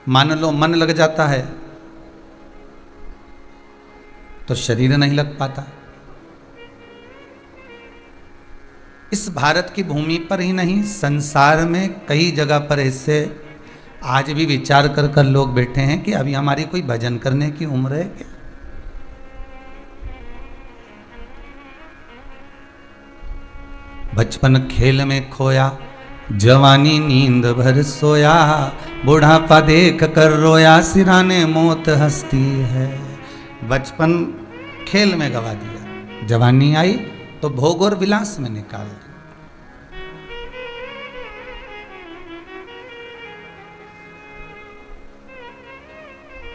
मान लो मन लग जाता है तो शरीर नहीं लग पाता। इस भारत की भूमि पर ही नहीं, संसार में कई जगह पर ऐसे आज भी विचार कर कर लोग बैठे हैं कि अभी हमारी कोई भजन करने की उम्र है क्या? बचपन खेल में खोया, जवानी नींद भर सोया, बुढ़ापा देख कर रोया, सिराने मौत हंसती है। बचपन खेल में गवा दिया, जवानी आई तो भोग और विलास में निकाल दी।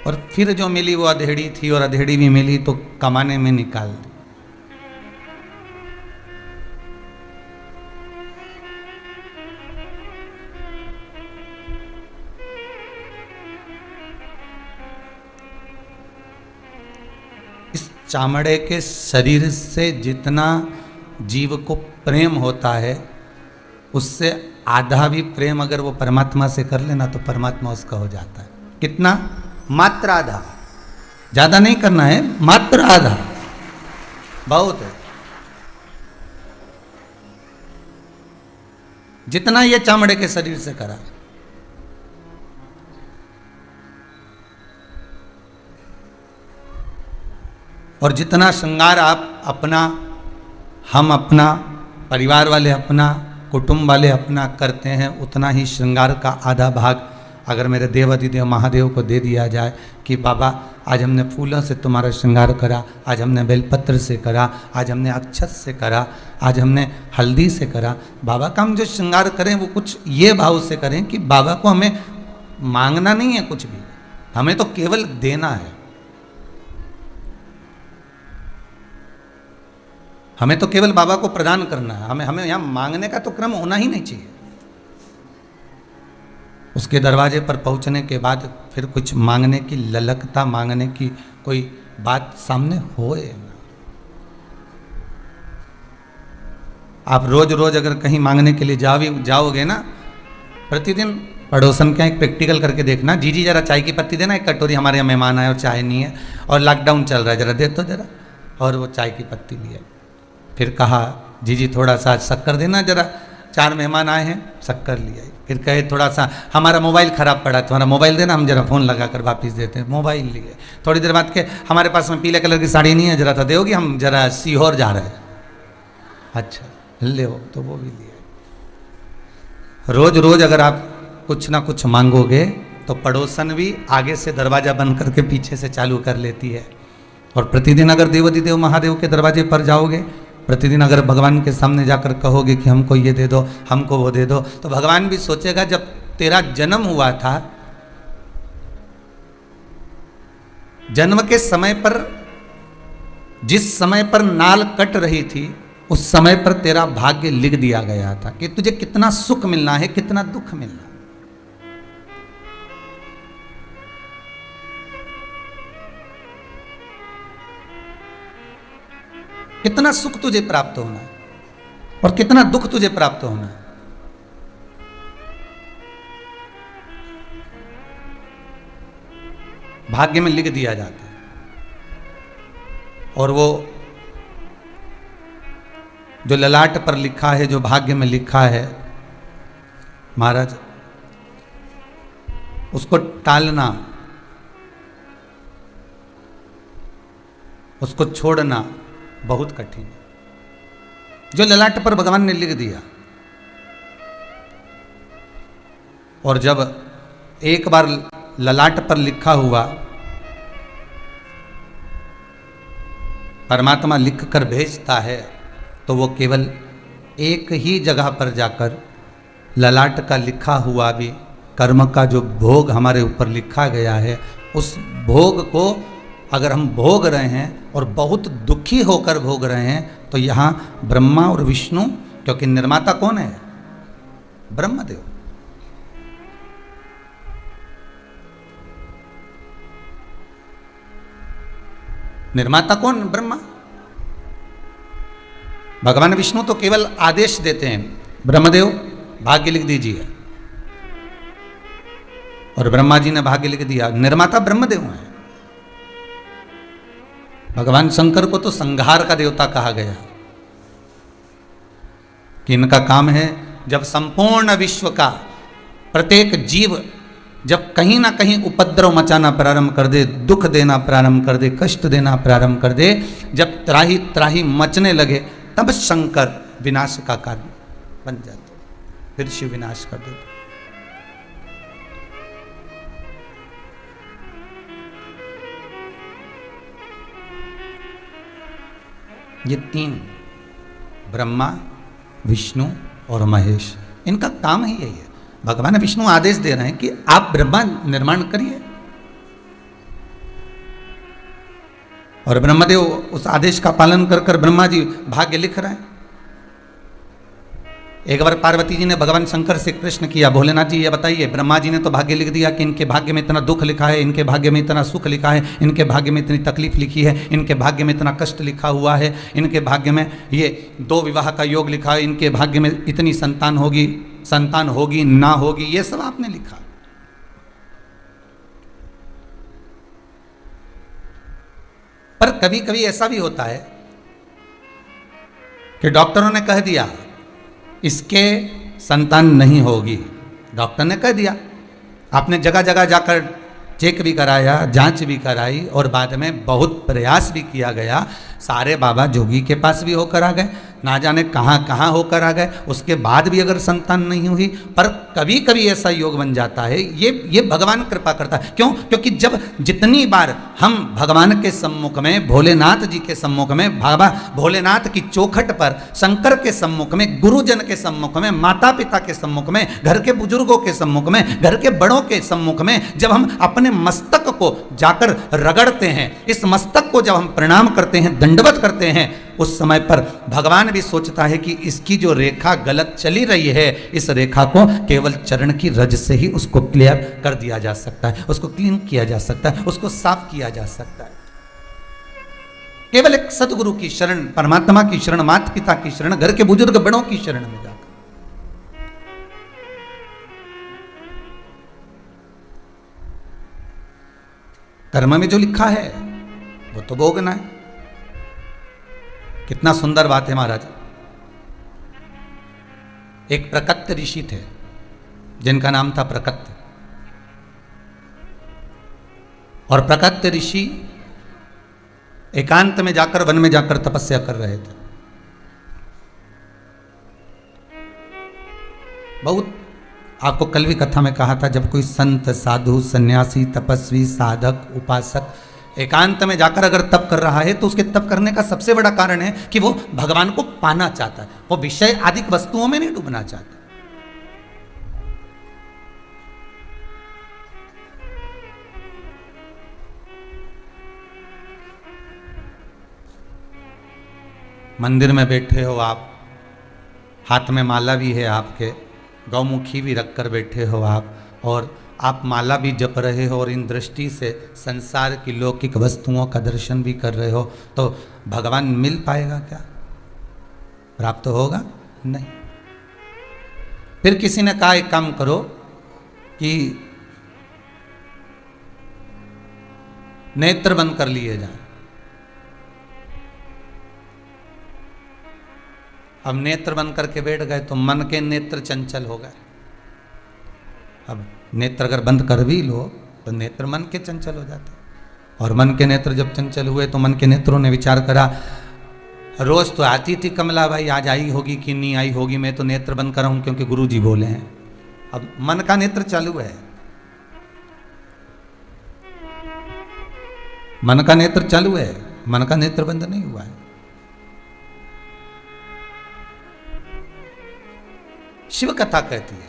और फिर जो मिली वो अधेड़ी थी, और अधेड़ी भी मिली तो कमाने में निकाल दी। इस चामड़े के शरीर से जितना जीव को प्रेम होता है, उससे आधा भी प्रेम अगर वो परमात्मा से कर लेना तो परमात्मा उसका हो जाता है। कितना? मात्र आधा, ज्यादा नहीं करना है, मात्र आधा बहुत है। जितना ये चामड़े के शरीर से करा। और जितना श्रृंगार आप अपना, हम अपना, परिवार वाले अपना, कुटुंब वाले अपना करते हैं, उतना ही श्रृंगार का आधा भाग अगर मेरे देवाधिदेव महादेव को दे दिया जाए कि बाबा आज हमने फूलों से तुम्हारा श्रृंगार करा, आज हमने बेलपत्र से करा, आज हमने अक्षत से करा, आज हमने हल्दी से करा। बाबा का हम जो श्रृंगार करें वो कुछ ये भाव से करें कि बाबा को हमें मांगना नहीं है कुछ भी, हमें तो केवल देना है। हमें तो केवल बाबा को प्रदान करना है, हमें यहाँ मांगने का तो क्रम होना ही नहीं चाहिए। उसके दरवाजे पर पहुंचने के बाद फिर कुछ मांगने की ललकता, मांगने की कोई बात सामने होए ना। आप रोज रोज अगर कहीं मांगने के लिए जाओगे ना, प्रतिदिन पड़ोसन का एक प्रैक्टिकल करके देखना, जी जरा चाय की पत्ती देना, एक कटोरी हमारे यहाँ मेहमान आए और चाय नहीं है और लॉकडाउन चल रहा है, जरा दे तो जरा। और वो चाय की पत्ती लिए, फिर कहा जी थोड़ा सा शक्कर देना जरा, 4 मेहमान आए हैं, शक्कर लिया। फिर कहे थोड़ा सा हमारा मोबाइल ख़राब पड़ा, तुम्हारा मोबाइल देना, हम जरा फ़ोन लगा कर वापस देते हैं। मोबाइल लिए। थोड़ी देर बाद के हमारे पास में पीले कलर की साड़ी नहीं है, जरा सा दोगी, हम जरा सीहोर जा रहे हैं। अच्छा ले वो, तो वो भी लिए। रोज रोज अगर आप कुछ ना कुछ मांगोगे तो पड़ोसन भी आगे से दरवाज़ा बंद करके पीछे से चालू कर लेती है। और प्रतिदिन अगर देवाधिदेव महादेव के दरवाजे पर जाओगे, प्रतिदिन अगर भगवान के सामने जाकर कहोगे कि हमको ये दे दो, हमको वो दे दो, तो भगवान भी सोचेगा जब तेरा जन्म हुआ था, जन्म के समय पर, जिस समय पर नाल कट रही थी, उस समय पर तेरा भाग्य लिख दिया गया था कि तुझे कितना सुख मिलना है, कितना दुख मिलना है। कितना सुख तुझे प्राप्त होना है और कितना दुख तुझे प्राप्त होना है। भाग्य में लिख दिया जाता है। और वो जो ललाट पर लिखा है, जो भाग्य में लिखा है महाराज, उसको टालना, उसको छोड़ना बहुत कठिन है। जो ललाट पर भगवान ने लिख दिया, और जब एक बार ललाट पर लिखा हुआ परमात्मा लिख कर भेजता है, तो वो केवल एक ही जगह पर जाकर ललाट का लिखा हुआ भी कर्म का जो भोग हमारे ऊपर लिखा गया है, उस भोग को अगर हम भोग रहे हैं और बहुत दुखी होकर भोग रहे हैं, तो यहाँ ब्रह्मा और विष्णु, क्योंकि निर्माता कौन है? ब्रह्मदेव। निर्माता कौन? ब्रह्मा। भगवान विष्णु तो केवल आदेश देते हैं, ब्रह्मदेव भाग्य लिख दीजिए। और ब्रह्मा जी ने भाग्य लिख दिया। निर्माता ब्रह्मदेव हैं। भगवान शंकर को तो संहार का देवता कहा गया कि इनका काम है जब संपूर्ण विश्व का प्रत्येक जीव जब कहीं ना कहीं उपद्रव मचाना प्रारंभ कर दे, दुख देना प्रारंभ कर दे, कष्ट देना प्रारंभ कर दे, जब त्राही त्राही मचने लगे, तब शंकर विनाश का कारण बन जाते, फिर शिव विनाश कर देते। ये तीन, ब्रह्मा, विष्णु और महेश, इनका काम ही यही है। भगवान विष्णु आदेश दे रहे हैं कि आप ब्रह्मा निर्माण करिए, और ब्रह्मदेव उस आदेश का पालन कर कर ब्रह्मा जी भाग्य लिख रहे हैं। एक बार पार्वती जी ने भगवान शंकर से प्रश्न किया, भोलेनाथ जी ये बताइए, ब्रह्मा जी ने तो भाग्य लिख दिया कि इनके भाग्य में इतना दुख लिखा है, इनके भाग्य में इतना सुख लिखा है, इनके भाग्य में इतनी तकलीफ लिखी है, इनके भाग्य में इतना कष्ट लिखा हुआ है, इनके भाग्य में ये 2 विवाह का योग लिखा है, इनके भाग्य में इतनी संतान होगी ना होगी, ये सब आपने लिखा। पर कभी कभी ऐसा भी होता है कि डॉक्टरों ने कह दिया इसके संतान नहीं होगी, डॉक्टर ने कह दिया, आपने जगह जगह जाकर चेक भी कराया, जांच भी कराई, और बाद में बहुत प्रयास भी किया गया, सारे बाबा जोगी के पास भी होकर आ गए, ना जाने कहाँ कहाँ होकर आ गए, उसके बाद भी अगर संतान नहीं हुई। पर कभी कभी ऐसा योग बन जाता है, ये भगवान कृपा करता है। क्यों? क्योंकि जब जितनी बार हम भगवान के सम्मुख में, भोलेनाथ जी के सम्मुख में, बाबा भोलेनाथ की चौखट पर, शंकर के सम्मुख में, गुरुजन के सम्मुख में, माता पिता के सम्मुख में, घर के बुजुर्गों के सम्मुख में, घर के बड़ों के सम्मुख में जब हम अपने मस्तक को जाकर रगड़ते हैं, इस मस्तक को जब हम प्रणाम करते हैं, दंडवत करते हैं, उस समय पर भगवान भी सोचता है कि इसकी जो रेखा गलत चली रही है, इस रेखा को केवल चरण की रज से ही उसको क्लियर कर दिया जा सकता है, उसको क्लीन किया जा सकता है, उसको साफ किया जा सकता है। केवल एक सदगुरु की शरण, परमात्मा की शरण, माता पिता की शरण, घर के बुजुर्ग बड़ों की शरण में जाकर। कर्म में जो लिखा है वो तो भोगना है। कितना सुंदर बात है महाराज। एक प्रकत्य ऋषि थे जिनका नाम था प्रकत्य, और प्रकत्य ऋषि एकांत में जाकर, वन में जाकर तपस्या कर रहे थे। बहुत आपको कल भी कथा में कहा था, जब कोई संत, साधु, सन्यासी, तपस्वी, साधक, उपासक एकांत में जाकर अगर तप कर रहा है तो उसके तप करने का सबसे बड़ा कारण है कि वो भगवान को पाना चाहता है, वो विषय आदि वस्तुओं में नहीं डूबना चाहता। मंदिर में बैठे हो आप, हाथ में माला भी है आपके, गौमुखी भी रखकर बैठे हो आप, और आप माला भी जप रहे हो, और इन दृष्टि से संसार की लौकिक वस्तुओं का दर्शन भी कर रहे हो, तो भगवान मिल पाएगा क्या? प्राप्त होगा नहीं। फिर किसी ने कहा एक काम करो कि नेत्र बंद कर लिए जाए। अब नेत्र बंद करके बैठ गए तो मन के नेत्र चंचल हो गए। अब नेत्र अगर बंद कर भी लो तो नेत्र मन के चंचल हो जाते, और मन के नेत्र जब चंचल हुए तो मन के नेत्रों ने विचार करा, रोज तो आती थी कमला भाई, आज आई होगी कि नहीं आई होगी, मैं तो नेत्र बंद कर रहा हूं क्योंकि गुरु जी बोले हैं। अब मन का नेत्र चालू है, मन का नेत्र चालू है, मन का नेत्र बंद नहीं हुआ है। शिव कथा कहती है,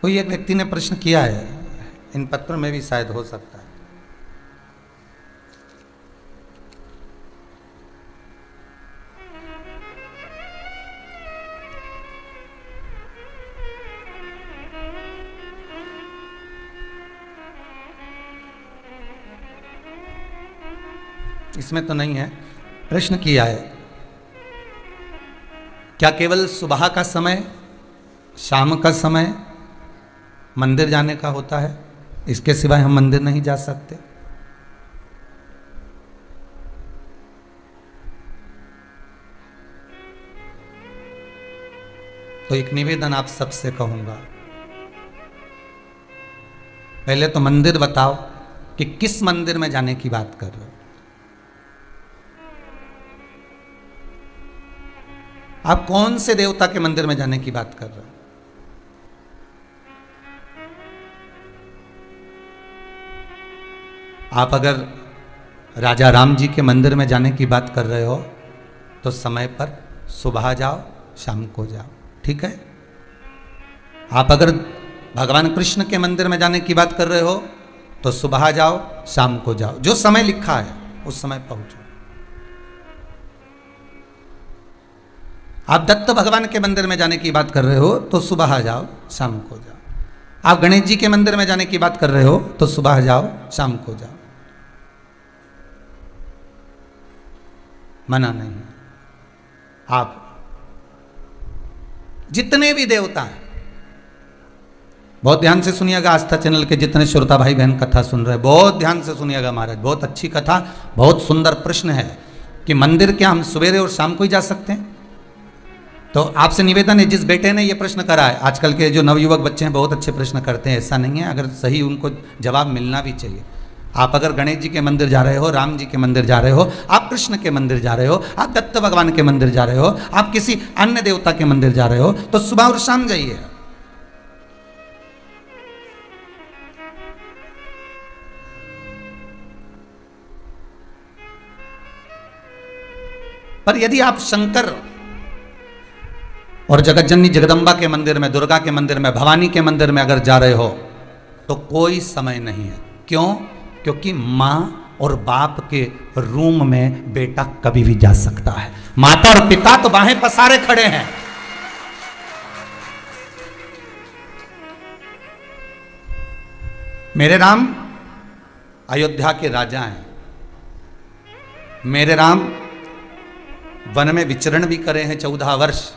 कोई एक व्यक्ति ने प्रश्न किया है, इन पत्रों में भी शायद हो सकता है। इसमें तो नहीं है। प्रश्न किया है, क्या केवल सुबह का समय शाम का समय मंदिर जाने का होता है, इसके सिवाय हम मंदिर नहीं जा सकते। तो एक निवेदन आप सबसे कहूंगा, पहले तो मंदिर बताओ कि किस मंदिर में जाने की बात कर रहे हो। आप कौन से देवता के मंदिर में जाने की बात कर रहे हो? आप अगर राजा राम जी के मंदिर में जाने की बात कर रहे हो तो समय पर सुबह जाओ, शाम को जाओ, ठीक है। आप अगर भगवान कृष्ण के मंदिर में जाने की बात कर रहे हो तो सुबह जाओ, शाम को जाओ, जो समय लिखा है उस समय पहुंचो। आप दत्त भगवान के मंदिर में जाने की बात कर रहे हो तो सुबह जाओ, शाम को जाओ। आप गणेश जी के मंदिर में जाने की बात कर रहे हो तो सुबह जाओ, शाम को जाओ, मना नहीं। आप जितने भी देवता हैं, बहुत ध्यान से सुनिएगा, आस्था चैनल के जितने श्रोता भाई बहन कथा सुन रहे हैं, बहुत ध्यान से सुनिएगा महाराज, बहुत अच्छी कथा, बहुत सुंदर प्रश्न है कि मंदिर क्या हम सवेरे और शाम को ही जा सकते हैं? तो आपसे निवेदन है, जिस बेटे ने ये प्रश्न करा है, आजकल के जो नवयुवक बच्चे हैं बहुत अच्छे प्रश्न करते हैं, ऐसा नहीं है, अगर सही उनको जवाब मिलना भी चाहिए। आप अगर गणेश जी के मंदिर जा रहे हो, राम जी के मंदिर जा रहे हो, आप कृष्ण के मंदिर जा रहे हो, आप दत्त भगवान के मंदिर जा रहे हो, आप किसी अन्य देवता के मंदिर जा रहे हो, तो सुबह और शाम जाइए। पर यदि आप शंकर और जगत जननी जगदम्बा के मंदिर में, दुर्गा के मंदिर में, भवानी के मंदिर में अगर जा रहे हो तो कोई समय नहीं है। क्यों? क्योंकि मां और बाप के रूम में बेटा कभी भी जा सकता है। माता और पिता तो बाहें पसारे खड़े हैं। मेरे राम अयोध्या के राजा हैं। मेरे राम वन में विचरण भी करे हैं 14 वर्ष,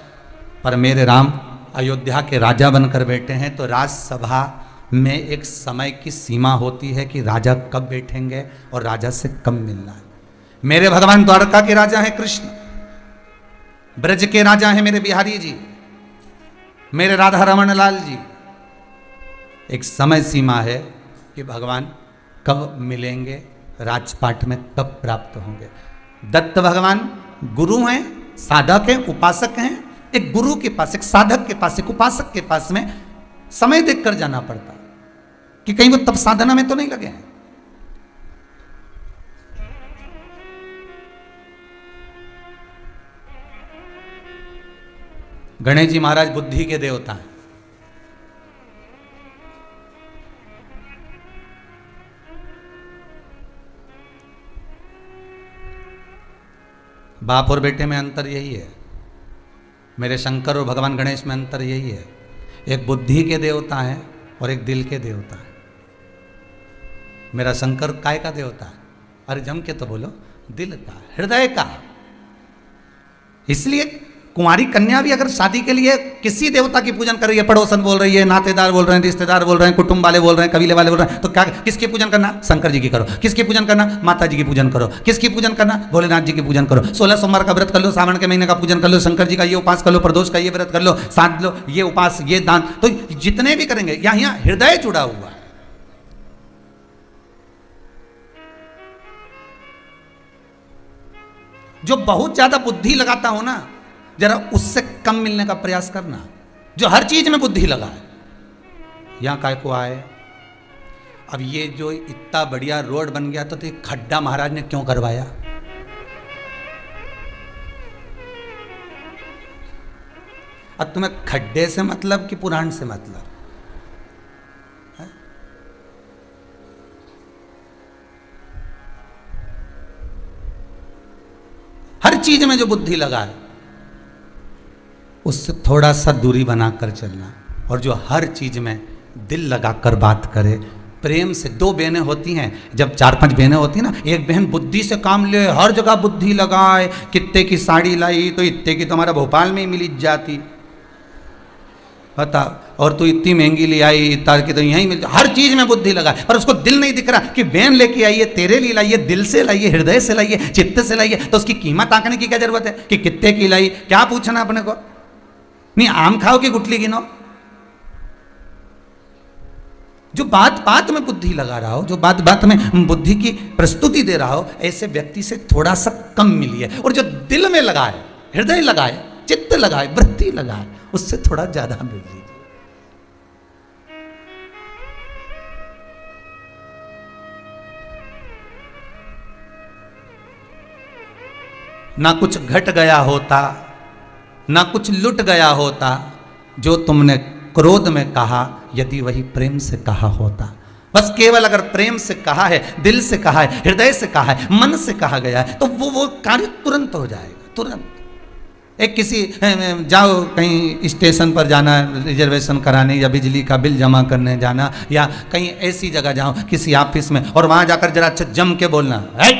पर मेरे राम अयोध्या के राजा बनकर बैठे हैं। तो राजसभा में एक समय की सीमा होती है कि राजा कब बैठेंगे और राजा से कब मिलना है। मेरे भगवान द्वारका के राजा हैं कृष्ण, ब्रज के राजा हैं मेरे बिहारी जी, मेरे राधा रमन लाल जी। एक समय सीमा है कि भगवान कब मिलेंगे, राजपाट में कब प्राप्त होंगे। दत्त भगवान गुरु हैं, साधक हैं, उपासक हैं। एक गुरु के पास, एक साधक के पास, एक उपासक के पास में समय देखकर जाना पड़ता कि कहीं वो तब साधना में तो नहीं लगे हैं। गणेश जी महाराज बुद्धि के देवता हैं। बाप और बेटे में अंतर यही है। मेरे शंकर और भगवान गणेश में अंतर यही है, एक बुद्धि के देवता है और एक दिल के देवता है। मेरा शंकर काय का देवता है? अरे जम के तो बोलो, दिल का, हृदय का। इसलिए कुंवारी कन्या भी अगर शादी के लिए किसी देवता की पूजन कर रही है, पड़ोसन बोल रही है, नातेदार बोल रहे हैं, रिश्तेदार बोल रहे हैं, कुटुंब वाले बोल रहे हैं, कबीले वाले बोल रहे हैं, तो क्या किसकी पूजन करना? शंकर जी की करो। किसकी पूजन करना? माता जी की पूजन करो। किसकी पूजन करना? भोलेनाथ जी की पूजन करो। 16 सोमवार का व्रत कर लो, सावन के महीने का पूजन कर लो, शंकर जी का ये उपास कर लो, प्रदोष का ये व्रत कर लो, साध लो, ये उपास, ये दान, तो जितने भी करेंगे यहाँ हृदय जुड़ा हुआ है। जो बहुत ज्यादा बुद्धि लगाता हो ना, जरा उससे कम मिलने का प्रयास करना। जो हर चीज में बुद्धि लगा है, यहां काय को आए। अब ये जो इतना बढ़िया रोड बन गया, तो ये खड्डा महाराज ने क्यों करवाया? अब तुम्हें खड्डे से मतलब कि पुराण से मतलब है? हर चीज में जो बुद्धि लगा है उससे थोड़ा सा दूरी बनाकर चलना। और जो हर चीज में दिल लगाकर बात करे, प्रेम से। 2 बहनें होती हैं, जब 4-5 बहनें होती हैं ना, एक बहन बुद्धि से काम ले, हर जगह बुद्धि लगाए, कितने की साड़ी लाई तो इतने की तुम्हारा भोपाल में ही मिल जाती, बताओ, और तू इतनी महंगी ले आई, इतना की तो यहीं मिल, हर चीज में बुद्धि लगा, पर उसको दिल नहीं दिख रहा कि वैन लेके आइए, तेरे लिए लाइए, दिल से लाइए, हृदय से लाइए, चित्त से लाइए, तो उसकी कीमत आंकने की क्या जरूरत है कि कितने की लाई, क्या पूछना अपने को? नहीं, आम खाओ कि गुठली गिनो? जो बात बात में बुद्धि लगा रहा हो, जो बात बात में बुद्धि की प्रस्तुति दे रहा हो, ऐसे व्यक्ति से थोड़ा सा कम मिलिए, और जो दिल में लगाए, हृदय लगाए, चित्त लगाए, वृत्ति लगाए, उससे थोड़ा ज्यादा मिल लीजिए। ना कुछ घट गया होता, ना कुछ लुट गया होता, जो तुमने क्रोध में कहा, यदि वही प्रेम से कहा होता। बस केवल अगर प्रेम से कहा है, दिल से कहा है, हृदय से कहा है, मन से कहा गया है, तो वो कार्य तुरंत हो जाएगा, तुरंत। एक किसी जाओ कहीं स्टेशन पर जाना, रिजर्वेशन कराने, या बिजली का बिल जमा करने जाना, या कहीं ऐसी जगह जाओ किसी ऑफिस में, और वहां जाकर जरा अच्छा जम के बोलना, है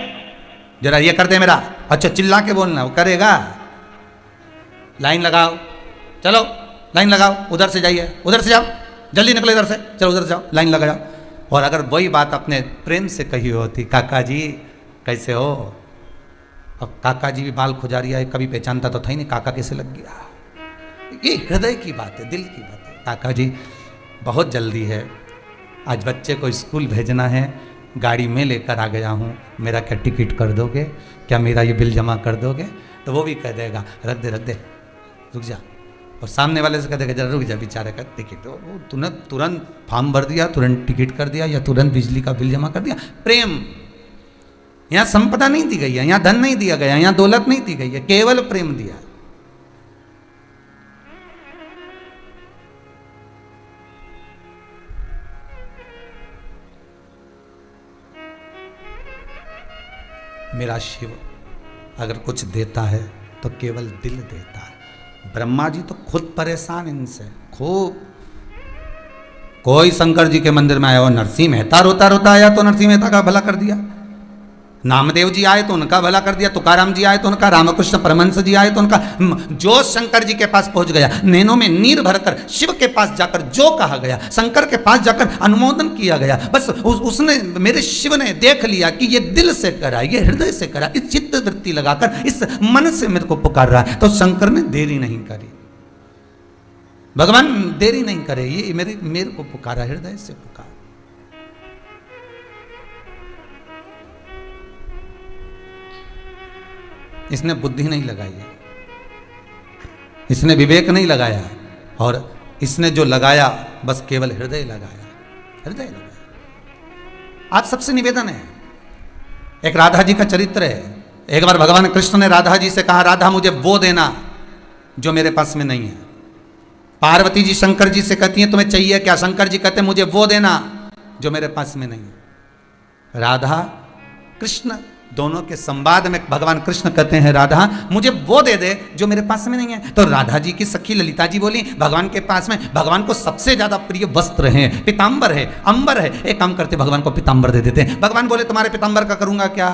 जरा ये कर दे मेरा, अच्छा चिल्ला के बोलना, वो करेगा? लाइन लगाओ, चलो लाइन लगाओ, उधर से जाइए, उधर से जाओ, जल्दी निकलो इधर से, चलो उधर से जाओ, लाइन लगा जाओ। और अगर वही बात अपने प्रेम से कही होती, काका जी कैसे हो, अब काका जी भी बाल खुजारिया है, कभी पहचानता तो था ही नहीं, काका कैसे लग गया। ये हृदय की बात है, दिल की बात है। काका जी बहुत जल्दी है, आज बच्चे को स्कूल भेजना है, गाड़ी में लेकर आ गया हूँ, मेरा क्या टिकट कर दोगे, क्या मेरा ये बिल जमा कर दोगे? तो वो भी कह देगा रख दे रुक जा, और सामने वाले से कह देगा जरा रुक जा बेचारे का टिकट, वो तुरंत फॉर्म भर दिया, तुरंत टिकट कर दिया, या तुरंत बिजली का बिल जमा कर दिया। प्रेम, यहाँ संपदा नहीं दी गई है, यहाँ धन नहीं दिया गया, यहाँ दौलत नहीं दी गई है, केवल प्रेम दिया। मेरा शिव अगर कुछ देता है तो केवल दिल देता है। ब्रह्मा जी तो खुद परेशान इनसे, खूब। कोई शंकर जी के मंदिर में आया हो, नरसिंह मेहता रोता रोता आया तो नरसिंह मेहता का भला कर दिया, नामदेव जी आए तो उनका भला कर दिया, तुकाराम जी आए तो उनका, रामकृष्ण परमहंस जी आए तो उनका। जो शंकर जी के पास पहुंच गया, नैनों में नीर भरकर शिव के पास जाकर जो कहा गया, शंकर के पास जाकर अनुमोदन किया गया, बस उसने, मेरे शिव ने देख लिया कि ये दिल से करा, ये हृदय से करा, इस चित्त वृत्ति लगाकर इस मन से मेरे को पुकार रहा है, तो शंकर ने देरी नहीं करी, भगवान देरी नहीं करे, ये मेरे को पुकारा, हृदय से पुकारा। इसने बुद्धि नहीं लगाई है, इसने विवेक नहीं लगाया, और इसने जो लगाया बस केवल हृदय लगाया, हृदय लगाया। आज सबसे निवेदन है, एक राधा जी का चरित्र है। एक बार भगवान कृष्ण ने राधा जी से कहा, राधा मुझे वो देना जो मेरे पास में नहीं है। पार्वती जी शंकर जी से कहती हैं तुम्हें चाहिए क्या? शंकर जी कहते हैं मुझे वो देना जो मेरे पास में नहीं है। राधा कृष्ण दोनों के संवाद में भगवान कृष्ण कहते हैं, राधा मुझे वो दे दे जो मेरे पास में नहीं है। तो राधा जी की सखी ललिता जी बोली, भगवान के पास में, भगवान को सबसे ज्यादा प्रिय वस्त्र है, पीताम्बर है, अंबर है, एक काम करते भगवान को पीताम्बर दे देते हैं। भगवान बोले तुम्हारे पीताम्बर का करूंगा क्या,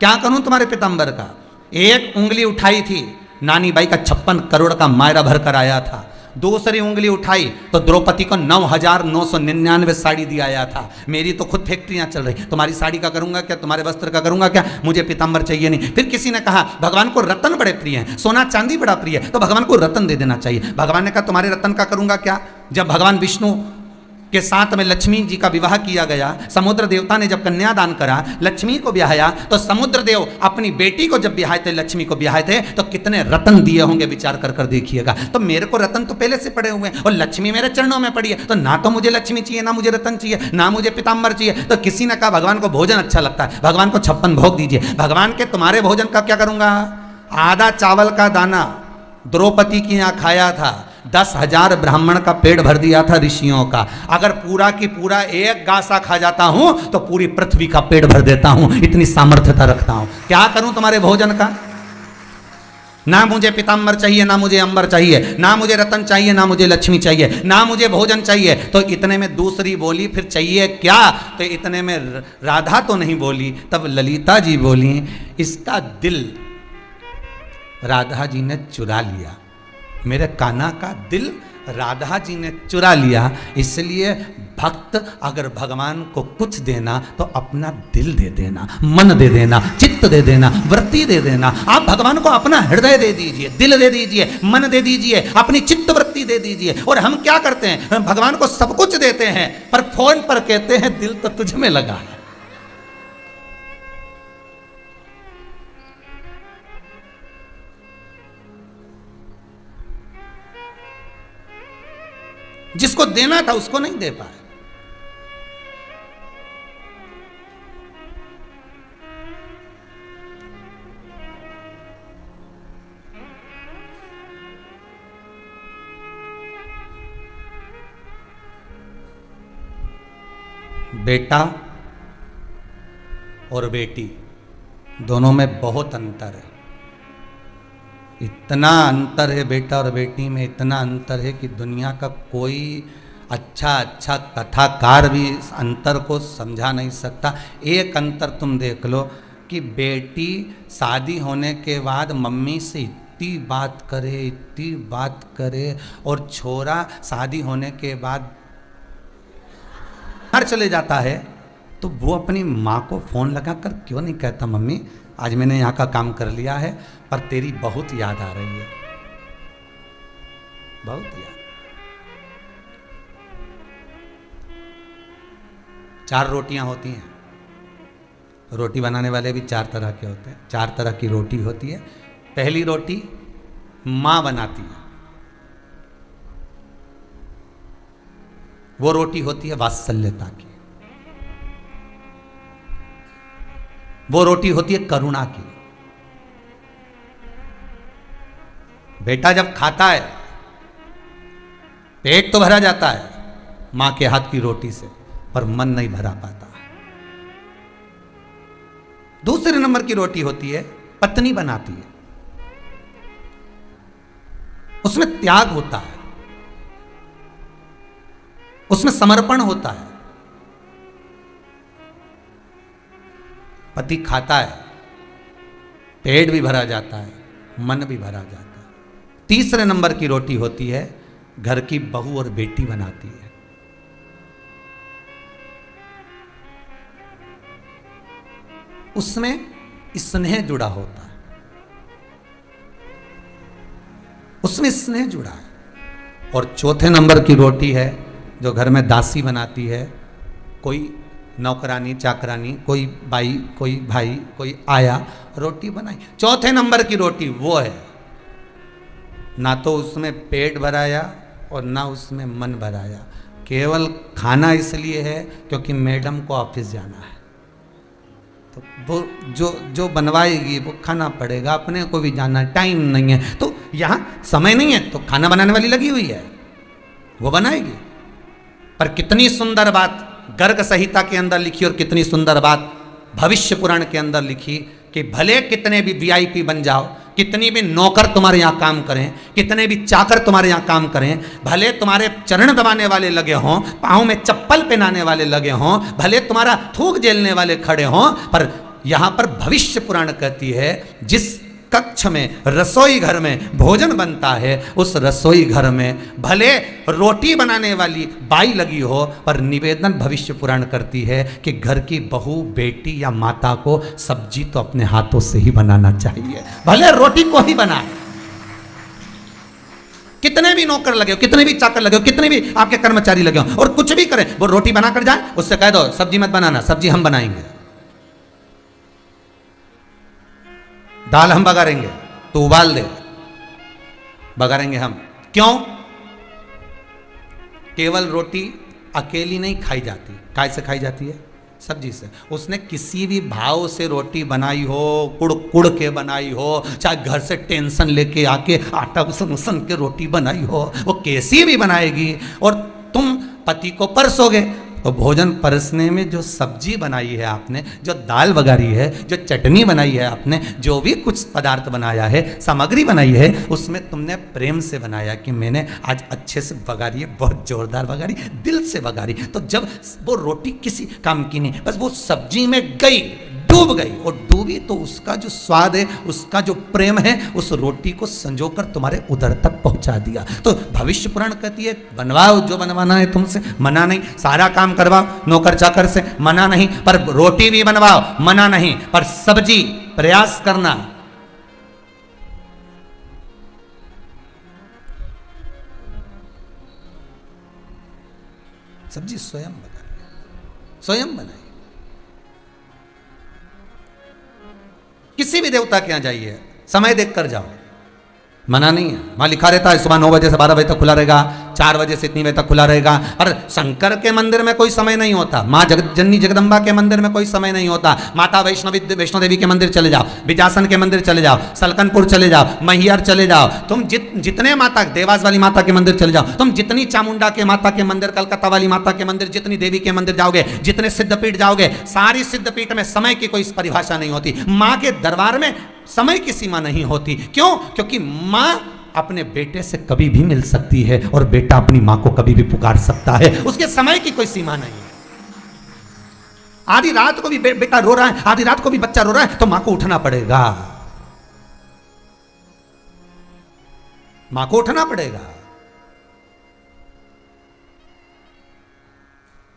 क्या करूं तुम्हारे पीताम्बर का? एक उंगली उठाई थी, नानी बाई का 56 करोड़ का मायरा भर कर आया था। दूसरी उंगली उठाई तो द्रौपदी को 9,999 साड़ी दिया आया था। मेरी तो खुद फैक्ट्रियां चल रही, तुम्हारी साड़ी का करूंगा क्या, तुम्हारे वस्त्र का करूंगा क्या, मुझे पीताम्बर चाहिए नहीं। फिर किसी ने कहा भगवान को रतन बड़े प्रिय हैं, सोना चांदी बड़ा प्रिय है, तो भगवान को रतन दे देना चाहिए। भगवान ने कहा तुम्हारे रतन का करूंगा क्या? जब भगवान विष्णु के साथ में लक्ष्मी जी का विवाह किया गया, समुद्र देवता ने जब कन्यादान करा, लक्ष्मी को ब्याहाया, तो समुद्र देव अपनी बेटी को जब ब्याहे थे, लक्ष्मी को ब्याहे थे, तो कितने रतन दिए होंगे विचार कर कर देखिएगा। तो मेरे को रतन तो पहले से पड़े हुए हैं, और लक्ष्मी मेरे चरणों में पड़ी है, तो ना तो मुझे लक्ष्मी चाहिए, ना मुझे रतन चाहिए, ना मुझे पीताम्बर चाहिए। तो किसी ने कहा भगवान को भोजन अच्छा लगता है, भगवान को 56 भोग दीजिए। भगवान के तुम्हारे भोजन का क्या करूंगा? आधा चावल का दाना द्रौपदी की यहाँ खाया था, 10,000 ब्राह्मण का पेट भर दिया था ऋषियों का। अगर पूरा की पूरा एक गासा खा जाता हूं तो पूरी पृथ्वी का पेट भर देता हूं, इतनी सामर्थ्यता रखता हूं। क्या करूं तुम्हारे भोजन का? ना मुझे पीताम्बर चाहिए, ना मुझे अंबर चाहिए, ना मुझे रतन चाहिए, ना मुझे लक्ष्मी चाहिए, ना मुझे भोजन चाहिए। तो इतने में दूसरी बोली फिर चाहिए क्या? तो इतने में राधा तो नहीं बोली, तब ललिता जी बोली, इसका दिल राधा जी ने चुरा लिया। मेरे कान्हा का दिल राधा जी ने चुरा लिया। इसलिए भक्त अगर भगवान को कुछ देना तो अपना दिल दे देना, मन दे देना, चित्त दे देना, वृत्ति दे देना। आप भगवान को अपना हृदय दे दीजिए, दिल दे दीजिए, मन दे दीजिए, अपनी चित्त वृत्ति दे दीजिए। और हम क्या करते हैं, हम भगवान को सब कुछ देते हैं पर फोन पर कहते हैं दिल तो तुझ में लगा है। जिसको देना था उसको नहीं दे पाए। बेटा और बेटी दोनों में बहुत अंतर है। इतना अंतर है बेटा और बेटी में, इतना अंतर है कि दुनिया का कोई अच्छा कथाकार भी इस अंतर को समझा नहीं सकता। एक अंतर तुम देख लो कि बेटी शादी होने के बाद मम्मी से इतनी बात करे और छोरा शादी होने के बाद बाहर चले जाता है तो वो अपनी माँ को फोन लगाकर क्यों नहीं कहता, मम्मी आज मैंने यहाँ का काम कर लिया है पर तेरी बहुत याद आ रही है, बहुत याद। 4 रोटियां होती हैं, रोटी बनाने वाले भी 4 तरह के होते हैं। 4 तरह की रोटी होती है। पहली रोटी माँ बनाती है, वो रोटी होती है वात्सल्यता की, वो रोटी होती है करुणा की। बेटा जब खाता है पेट तो भरा जाता है मां के हाथ की रोटी से, पर मन नहीं भरा पाता। दूसरे नंबर की रोटी होती है पत्नी बनाती है, उसमें त्याग होता है, उसमें समर्पण होता है। पति खाता है, पेट भी भरा जाता है, मन भी भरा जाता है। तीसरे नंबर की रोटी होती है घर की बहू और बेटी बनाती है। उसमें स्नेह जुड़ा होता है, उसमें स्नेह जुड़ा है। और चौथे नंबर की रोटी है जो घर में दासी बनाती है, कोई नौकरानी चाकरानी, कोई बाई, कोई भाई, कोई आया, रोटी बनाई। चौथे नंबर की रोटी वो है, ना तो उसमें पेट भराया और ना उसमें मन भराया, केवल खाना इसलिए है क्योंकि मैडम को ऑफिस जाना है, तो वो जो बनवाएगी वो खाना पड़ेगा, अपने को भी जाना, टाइम नहीं है तो यहाँ समय नहीं है तो खाना बनाने वाली लगी हुई है, वो बनाएगी। पर कितनी सुंदर बात गर्ग संहिता के अंदर लिखी और कितनी सुंदर बात भविष्य पुराण के अंदर लिखी कि भले कितने भी वीआईपी बन जाओ, कितनी भी नौकर तुम्हारे यहाँ काम करें, कितने भी चाकर तुम्हारे यहाँ काम करें, भले तुम्हारे चरण दबाने वाले लगे हों, पाँव में चप्पल पहनाने वाले लगे हों, भले तुम्हारा थूक झेलने वाले खड़े हों, पर यहाँ पर भविष्य पुराण कहती है जिस कक्ष में रसोई घर में भोजन बनता है उस रसोई घर में भले रोटी बनाने वाली बाई लगी हो, पर निवेदन भविष्य पुराण करती है कि घर की बहू बेटी या माता को सब्जी तो अपने हाथों से ही बनाना चाहिए, भले रोटी को ही बनाए। कितने भी नौकर लगे हो, कितने भी चाकर लगे हो, कितने भी आपके कर्मचारी लगे हो और कुछ भी करें, वो रोटी बनाकर जाए, उससे कह दो सब्जी मत बनाना, सब्जी हम बनाएंगे, दाल हम बघारेंगे, तो उबाल दे, बघारेंगे हम। क्यों? केवल रोटी अकेली नहीं खाई जाती, काय से खाई जाती है? सब्जी से। उसने किसी भी भाव से रोटी बनाई हो, कुड़ कुड़ के बनाई हो, चाहे घर से टेंशन लेके आके आटा उसन उसन के रोटी बनाई हो, वो कैसी भी बनाएगी और तुम पति को परसोगे तो भोजन परसने में जो सब्जी बनाई है आपने, जो दाल बघारी है, जो चटनी बनाई है आपने, जो भी कुछ पदार्थ बनाया है, सामग्री बनाई है, उसमें तुमने प्रेम से बनाया कि मैंने आज अच्छे से बघारी है, बहुत जोरदार बघारी, दिल से बघारी। तो जब वो रोटी किसी काम की नहीं, बस वो सब्जी में गई, डूब गई, और डूबी तो उसका जो स्वाद है, उसका जो प्रेम है, उस रोटी को संजोकर तुम्हारे उदर तक पहुंचा दिया। तो भविष्य पुराण कहती है बनवाओ जो बनवाना है तुमसे, मना नहीं। सारा काम करवाओ नौकर चाकर से, मना नहीं। पर रोटी भी बनवाओ, मना नहीं। पर सब्जी प्रयास करना। सब्जी स्वयं बनाए, स्वयं बनाए। किसी भी देवता के यहां जाइए, समय देखकर जाओ, मना नहीं है। वहां लिखा रहता है सुबह 9 बजे से 12 बजे तक खुला रहेगा, 4 बजे से इतनी बजे तक खुला रहेगा। पर शंकर के मंदिर में कोई समय नहीं होता, माँ जननी जगदम्बा के मंदिर में कोई समय नहीं होता। माता वैष्णो देवी के मंदिर चले जाओ, बिजासन के मंदिर चले जाओ, सलकनपुर चले जाओ, मैहर चले जाओ, तुम जितने माता, देवास वाली माता के मंदिर चले जाओ, तुम जितनी चामुंडा के माता के मंदिर, कलकत्ता वाली माता के मंदिर, जितनी देवी के मंदिर जाओगे, जितने सिद्धपीठ जाओगे, सारी सिद्धपीठ में समय की कोई परिभाषा नहीं होती। माँ के दरबार में समय की सीमा नहीं होती। क्यों? क्योंकि माँ अपने बेटे से कभी भी मिल सकती है और बेटा अपनी मां को कभी भी पुकार सकता है, उसके समय की कोई सीमा नहीं है। आधी रात को भी बेटा रो रहा है, आधी रात को भी बच्चा रो रहा है, तो मां को उठना पड़ेगा, मां को उठना पड़ेगा।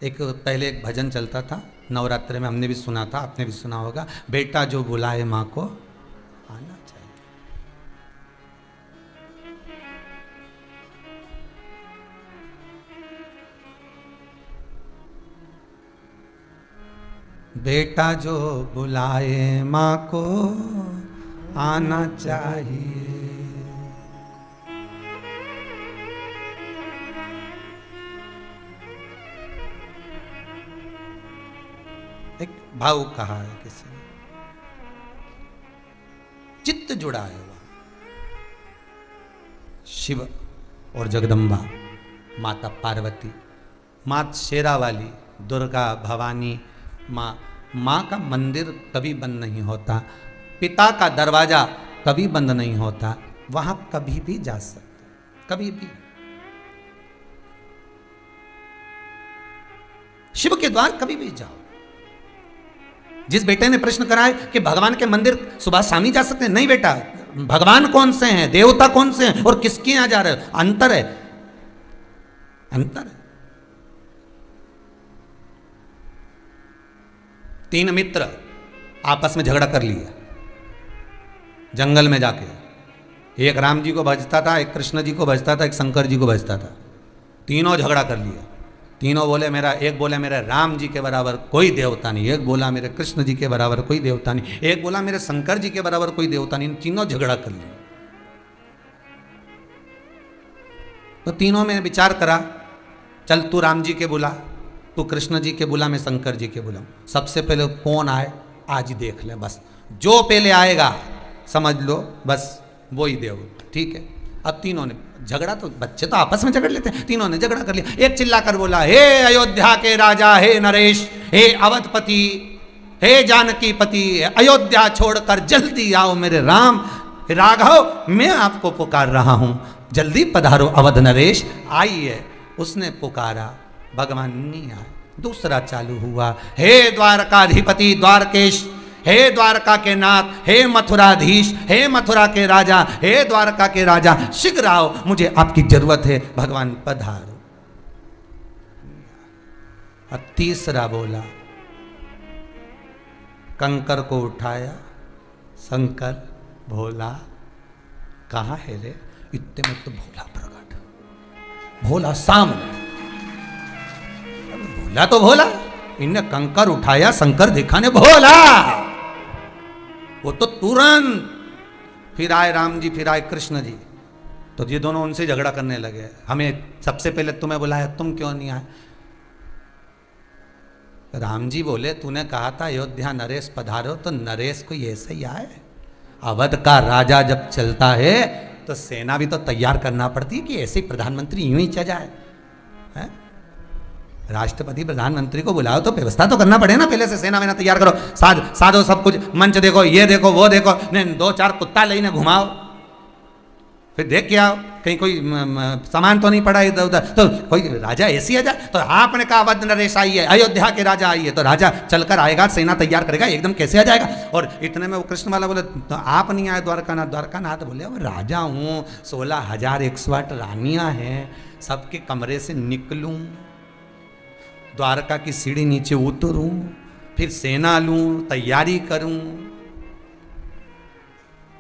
एक पहले एक भजन चलता था नवरात्रि में, हमने भी सुना था, आपने भी सुना होगा, बेटा जो बुलाए मां को आना चाहिए। बेटा जो बुलाए मां को आना चाहिए। एक भाव कहा है किसी ने, चित्त जुड़ा है वह शिव और जगदम्बा, माता पार्वती, मां शेरावाली, दुर्गा, भवानी माँ। माँ का मंदिर कभी बंद नहीं होता, पिता का दरवाजा कभी बंद नहीं होता, वहां कभी भी जा सकते, कभी भी। शिव के द्वार कभी भी जाओ। जिस बेटे ने प्रश्न करा है कि भगवान के मंदिर सुबह शाम ही जा सकते हैं, नहीं बेटा, भगवान कौन से हैं, देवता कौन से हैं और किसके यहां जा रहे हो, अंतर है, अंतर है। 3 मित्र आपस में झगड़ा कर लिए जंगल में जाके, एक राम जी को भजता था, एक कृष्ण जी को भजता था, एक शंकर जी को भजता था। तीनों झगड़ा कर लिए, तीनों बोले मेरा, एक बोला मेरे राम जी के बराबर कोई देवता नहीं, एक बोला मेरे कृष्ण जी के बराबर कोई देवता नहीं, एक बोला मेरे शंकर जी के बराबर कोई देवता नहीं। तीनों झगड़ा कर लिए। तो तीनों में विचार करा, चल तू राम जी के बुला, तू कृष्ण जी के बुला, मैं शंकर जी के बुलाऊं। सबसे पहले कौन आए आज ही देख ले, बस जो पहले आएगा समझ लो बस वो ही देव, ठीक है। अब तीनों ने झगड़ा, तो बच्चे तो आपस में झगड़ लेते हैं, तीनों ने झगड़ा कर लिया। एक चिल्ला कर बोला, हे अयोध्या के राजा, हे नरेश, हे अवधपति, हे जानकी पति, अयोध्या छोड़कर जल्दी आओ मेरे राम राघव, मैं आपको पुकार रहा हूं, जल्दी पधारो अवध नरेश, आइए। उसने पुकारा, भगवान नहीं आए। दूसरा चालू हुआ, हे द्वारकाधिपति द्वारकेश, हे द्वारका के नाथ, हे मथुराधीश, हे मथुरा के राजा, हे द्वारका के राजा, शीघ्र आओ, मुझे आपकी जरूरत है, भगवान पधारो। और तीसरा बोला, कंकर को उठाया, शंकर भोला कहाँ है रे, इतने में तो भोला प्रकट, भोला सामने, भोला तो भोला, इनने कंकर उठाया, शंकर दिखा ने भोला, वो तो तुरंत फिर आए राम जी, फिर आए कृष्ण जी। तो ये दोनों उनसे झगड़ा करने लगे, हमें सबसे पहले तुम्हें बुलाया, तुम क्यों नहीं आए। राम जी बोले, तूने कहा था अयोध्या नरेश पधारो, तो नरेश को ऐसे ही आए। अवध का राजा जब चलता है तो सेना भी तो तैयार करना पड़ती है कि ऐसे ही प्रधानमंत्री यूं ही चल जाए, है? राष्ट्रपति प्रधानमंत्री को बुलाओ तो व्यवस्था तो करना पड़े ना, पहले से सेना वेना तैयार करो, साधो सब कुछ, मंच देखो, ये देखो, वो देखो, नहीं 2-4 कुत्ता लेने घुमाओ, फिर देख के आओ कहीं कोई सामान तो नहीं पड़ा इधर उधर, तो कोई राजा ऐसी आ जाए। तो आपने कहा अवध नरेश आई है, अयोध्या के राजा आई है, तो राजा चलकर आएगा, सेना तैयार करेगा, एकदम कैसे आ जाएगा। और इतने में वो कृष्ण वाला बोले तो आप नहीं आए द्वारकानाथ। द्वारकानाथ बोले अब राजा हूँ, 16,108 रानियाँ हैं, सबके कमरे से निकलूँ, द्वारका की सीढ़ी नीचे उतरूँ, फिर सेना लूँ, तैयारी करूँ,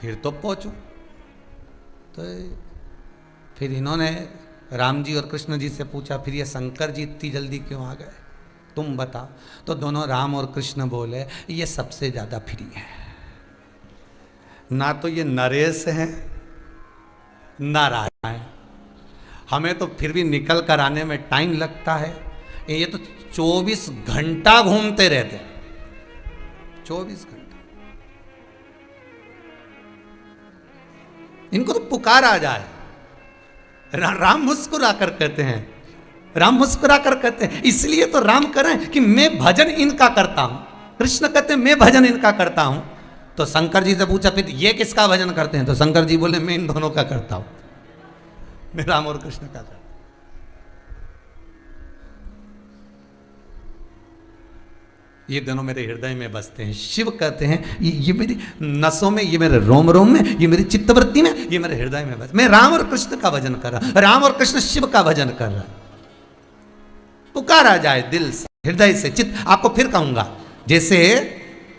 फिर तो पहुँचूँ। तो फिर इन्होंने राम जी और कृष्ण जी से पूछा, फिर ये शंकर जी इतनी जल्दी क्यों आ गए, तुम बताओ। तो दोनों राम और कृष्ण बोले ये सबसे ज़्यादा फ्री है, ना तो ये नरेश हैं ना राजा है, हमें तो फिर भी निकल कर आने में टाइम लगता है, ये तो 24 घंटा घूमते रहते हैं, 24 घंटा। इनको तो पुकार आ जाए। राम मुस्कुरा कर कहते हैं, राम मुस्कुरा कर कहते हैं, इसलिए तो राम करें कि मैं भजन इनका करता हूं। कृष्ण कहते हैं मैं भजन इनका करता हूं। तो शंकर जी से पूछा फिर ये किसका भजन करते हैं, तो शंकर जी बोले मैं इन दोनों का करता हूं, मैं राम और कृष्ण का करता हूं। ये दोनों मेरे हृदय में बसते हैं। शिव कहते हैं ये मेरी नसों में, ये मेरे रोम रोम में, ये मेरी चित्तवृत्ति में, ये मेरे हृदय में बस। मैं राम और कृष्ण का भजन कर रहा, राम और कृष्ण शिव का भजन कर रहा। पुकारा जाए दिल से, हृदय से, चित्त। आपको फिर कहूंगा, जैसे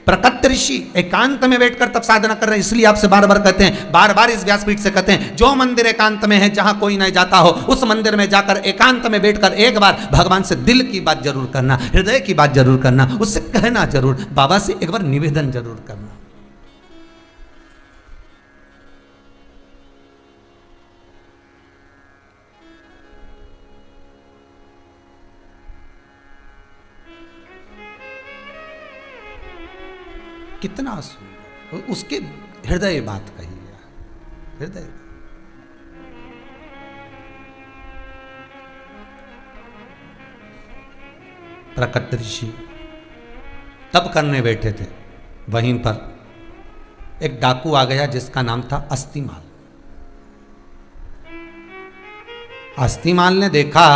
प्रकट ऋषि एकांत में बैठकर तब साधना कर रहे हैं, इसलिए आपसे बार बार कहते हैं, बार बार इस व्यासपीठ से कहते हैं, जो मंदिर एकांत में है, जहां कोई नहीं जाता हो, उस मंदिर में जाकर एकांत में बैठकर एक बार भगवान से दिल की बात जरूर करना, हृदय की बात जरूर करना, उससे कहना जरूर, बाबा से एक बार निवेदन जरूर करना। कितना सुंदर उसके हृदय बात कही है, हृदय। प्रकट ऋषि तब करने बैठे थे, वहीं पर एक डाकू आ गया जिसका नाम था अस्तिमाल। अस्तिमाल ने देखा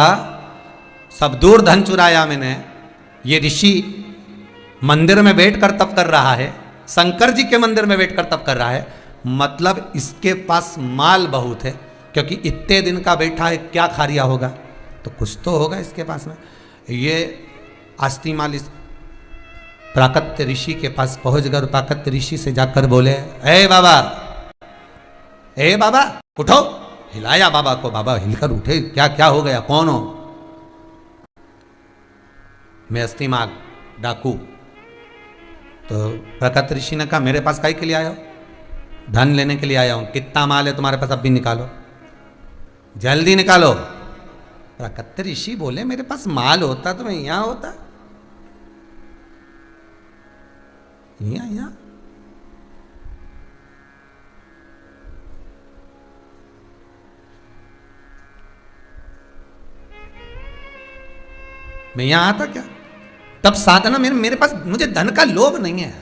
सब दूर धन चुराया मैंने, ये ऋषि मंदिर में बैठकर तप कर रहा है, शंकर जी के मंदिर में बैठकर तप कर रहा है, मतलब इसके पास माल बहुत है, क्योंकि इतने दिन का बैठा है, क्या खा रिया होगा, तो कुछ तो होगा इसके पास में। ये अस्तिमाल इस प्राकत्य ऋषि के पास पहुंच गए, प्राकत्य ऋषि से जाकर बोले, ए बाबा, ए बाबा उठो। हिलाया बाबा को, बाबा हिलकर उठे, क्या क्या हो गया, कौन हो? मैं अस्तिमाल डाकू। तो प्रकट ऋषि ने कहा मेरे पास काहे के लिए आया हो? धन लेने के लिए आया हूं। कितना माल है तुम्हारे पास, अब भी निकालो, जल्दी निकालो। प्रकट ऋषि बोले मेरे पास माल होता तो मैं यहां होता, यहां मैं यहां आता क्या? तब साधना मेरे पास, मुझे धन का लोभ नहीं है,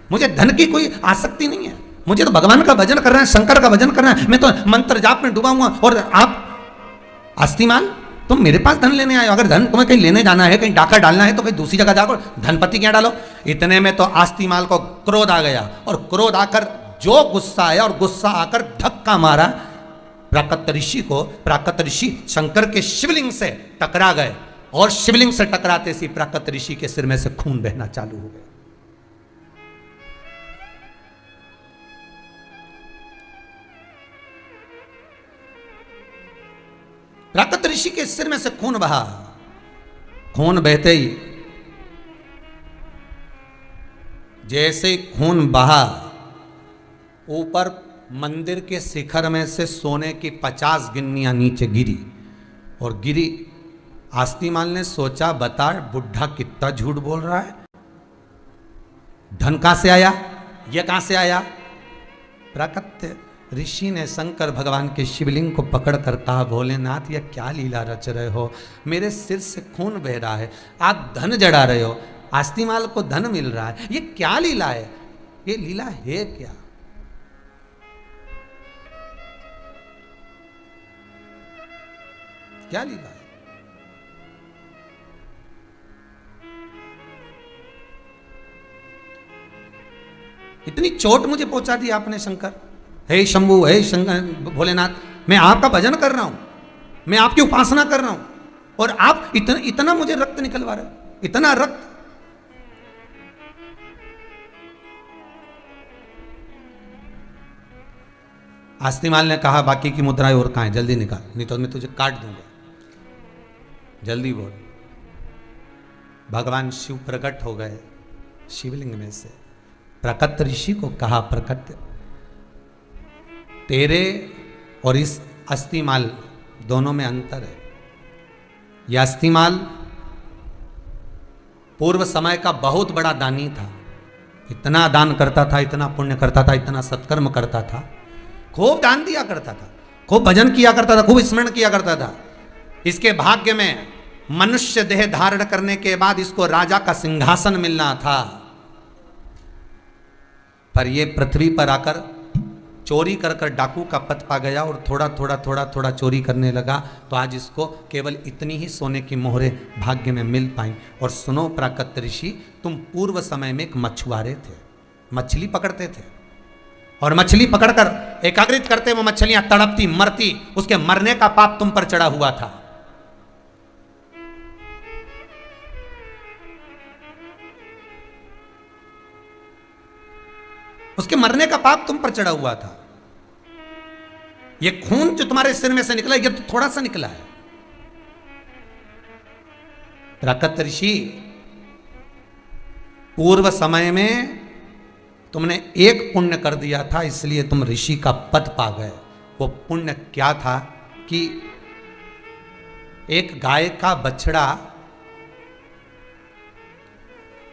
मुझे धन की कोई आसक्ति नहीं है, मुझे तो भगवान का भजन करना है, शंकर का भजन करना है, मैं तो मंत्र जाप में डूबा हुआ। और आप अस्तिमाल तुम मेरे पास धन लेने आए हो, अगर धन तुम्हें कहीं लेने जाना है, कहीं डाका डालना है, तो कहीं दूसरी जगह जाकर धनपति क्या डालो। इतने में तो अस्तिमाल को क्रोध आ गया, और क्रोध आकर जो गुस्सा आया, और गुस्सा आकर धक्का मारा प्राकट ऋषि को। प्राकट ऋषि शंकर के शिवलिंग से टकरा गए, और शिवलिंग से टकराते सी प्राकट ऋषि के सिर में से खून बहना चालू हो गया। प्राकट ऋषि के सिर में से खून बहा। खून बहते ही, जैसे ही खून बहा, ऊपर मंदिर के शिखर में से सोने की 50 गिन्नियां नीचे गिरी, और गिरी। अस्तिमाल ने सोचा बता बुढ़ा कितना झूठ बोल रहा है, धन कहां से आया, ये कहां से आया। प्राकट्य ऋषि ने शंकर भगवान के शिवलिंग को पकड़कर कहा, भोलेनाथ ये क्या लीला रच रहे हो, मेरे सिर से खून बह रहा है, आप धन जड़ा रहे हो, अस्तिमाल को धन मिल रहा है, ये क्या लीला है, ये लीला है क्या। क्या लीला है? इतनी चोट मुझे पहुंचा दी आपने शंकर। हे शंभु, हे शंकर भोलेनाथ, मैं आपका भजन कर रहा हूं, मैं आपकी उपासना कर रहा हूं, और आप इतना मुझे रक्त निकलवा रहे हो, इतना रक्त। आस्तिमाल ने कहा बाकी की मुद्राएं और कहां हैं, जल्दी निकाल, नहीं तो मैं तुझे काट दूंगा, जल्दी बोल। भगवान शिव प्रकट हो गए शिवलिंग में से। प्रकट ऋषि को कहा, प्रकट तेरे और इस अस्थिमाल दोनों में अंतर है। यह अस्थिमाल पूर्व समय का बहुत बड़ा दानी था, इतना दान करता था, इतना पुण्य करता था, इतना सत्कर्म करता था, खूब दान दिया करता था, खूब भजन किया करता था, खूब स्मरण किया करता था। इसके भाग्य में मनुष्य देह धारण करने के बाद इसको राजा का सिंहासन मिलना था, पर यह पृथ्वी पर आकर चोरी कर कर डाकू का पद पा गया और थोड़ा थोड़ा थोड़ा थोड़ा चोरी करने लगा, तो आज इसको केवल इतनी ही सोने की मोहरें भाग्य में मिल पाई। और सुनो प्राकट ऋषि, तुम पूर्व समय में एक मछुआरे थे, मछली पकड़ते थे, और मछली पकड़कर एकाग्रित करते वो मछलियां तड़पती मरती, उसके मरने का पाप तुम पर चढ़ा हुआ था। उसके मरने का पाप तुम पर चढ़ा हुआ था। ये खून जो तुम्हारे सिर में से निकला, ये तो थोड़ा सा निकला है। प्राकट ऋषि, पूर्व समय में तुमने एक पुण्य कर दिया था, इसलिए तुम ऋषि का पद पा गए। वो पुण्य क्या था कि एक गाय का बछड़ा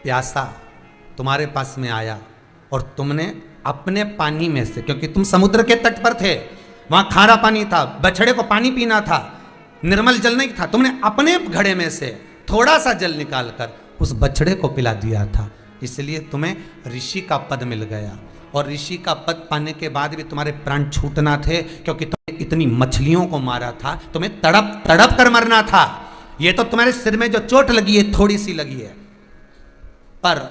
प्यासा तुम्हारे पास में आया, और तुमने अपने पानी में से, क्योंकि तुम समुद्र के तट पर थे, वहां खारा पानी था, बछड़े को पानी पीना था, निर्मल जल नहीं था, तुमने अपने घड़े में से थोड़ा सा जल निकालकर उस बछड़े को पिला दिया था, इसलिए तुम्हें ऋषि का पद मिल गया। और ऋषि का पद पाने के बाद भी तुम्हारे प्राण छूटना थे, क्योंकि तुमने इतनी मछलियों को मारा था, तुम्हें तड़प तड़प कर मरना था। ये तो तुम्हारे सिर में जो चोट लगी है थोड़ी सी लगी है, पर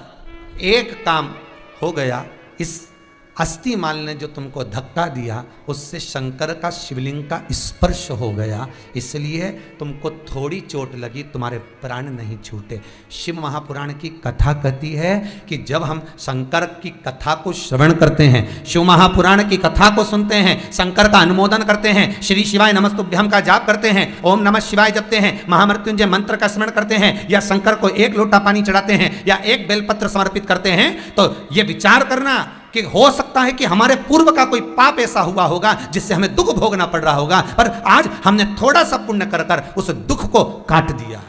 एक काम हो गया, इस अस्थिमाल ने जो तुमको धक्का दिया उससे शंकर का शिवलिंग का स्पर्श हो गया, इसलिए तुमको थोड़ी चोट लगी, तुम्हारे प्राण नहीं छूटे। शिव महापुराण की कथा कहती है कि जब हम शंकर की कथा को श्रवण करते हैं, शिव महापुराण की कथा को सुनते हैं, शंकर का अनुमोदन करते हैं, श्री शिवाय नमस्तुभ्यम का जाप करते हैं, ओम नमः शिवाय जपते हैं, महामृत्युंजय मंत्र का स्मरण करते हैं, या शंकर को एक लोटा पानी चढ़ाते हैं, या एक बेलपत्र समर्पित करते हैं, तो ये विचार करना कि हो सकता है कि हमारे पूर्व का कोई पाप ऐसा हुआ होगा जिससे हमें दुख भोगना पड़ रहा होगा, पर आज हमने थोड़ा सा पुण्य कर कर उस दुख को काट दिया,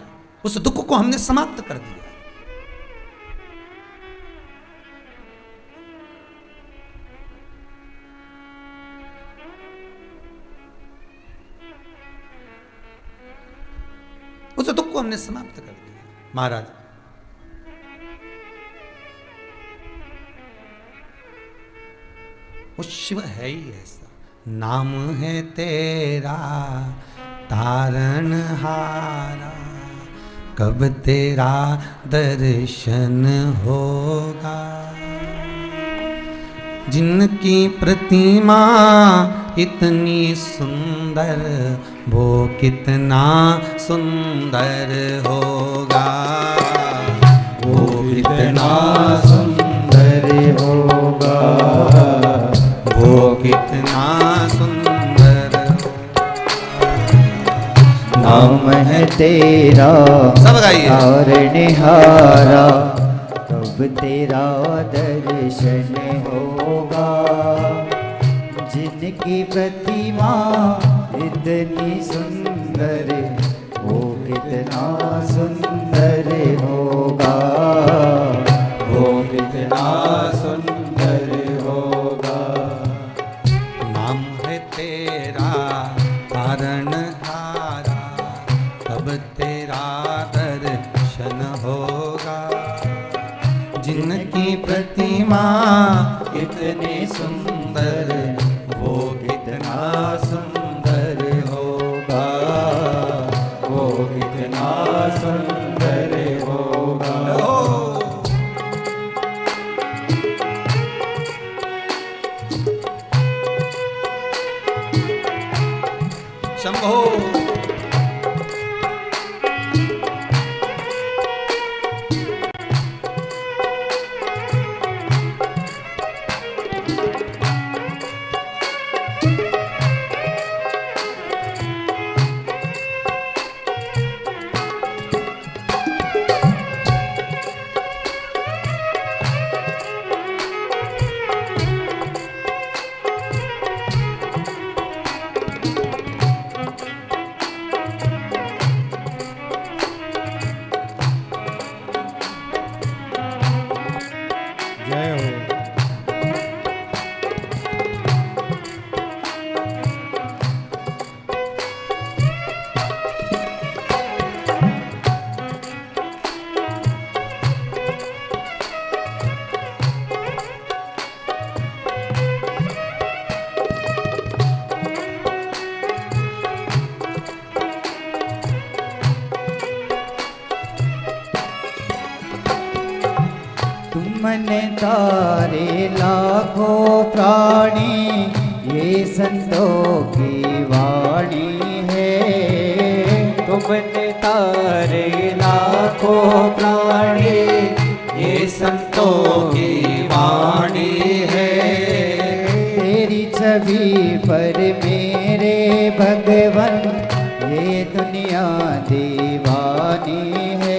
उस दुख को हमने समाप्त कर दिया। उस दुख को हमने समाप्त कर दिया। महाराज, वो शिव है ही ऐसा, नाम है तेरा तारण हारा, कब तेरा दर्शन होगा। जिनकी प्रतिमा इतनी सुंदर, वो कितना सुंदर होगा, वो कितना सुंदर होगा, वो कितना सुंदर। नाम है तेरा सब गाइए, तारणहारा, कब तेरा दर्शन होगा। जिनकी प्रतिमा इतनी सुंदर, वो कितना सुंदर होगा, वो कितना सुंदर होगा। नाम है तेरा तारणहारा, कब तेरा दर्शन होगा। जिनकी प्रतिमा इतनी सुंदर, वो कितना सुंदर होगा। तुमने तारे लाखों प्राणी, ये संतों की वाणी है। तुमने तारे लाखों प्राणी, ये संतों की वाणी है। तेरी छवि पर मेरे भगवन, ये दुनिया दीवानी है।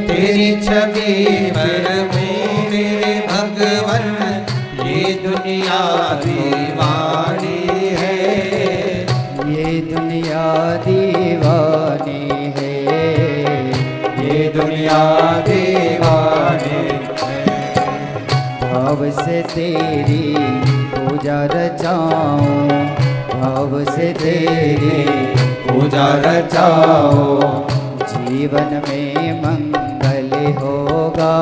तेरी छवि पर मेरे भगवन, ये दुनिया दीवानी है। ये दुनिया दीवानी है। ये दुनिया दीवानी है। भाव से तेरी पूजा रचाऊं, भाव से तेरी पूजा रचाओ, जीवन में मंगल होगा।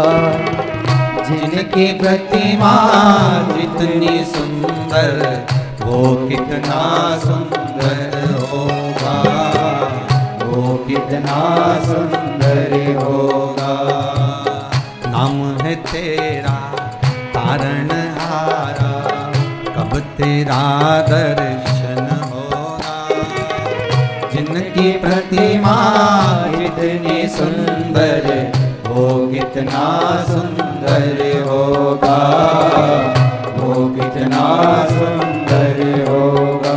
जिनकी प्रतिमा जितनी सुंदर, वो कितना सुंदर होगा, वो कितना सुंदर होगा। नाम है तेरा तारणहारा, कब तेरा दर्शन होगा। जिनकी प्रतिमा जितनी सुंदर, वो कितना सुंदर होगा, वो कितना सुंदर होगा।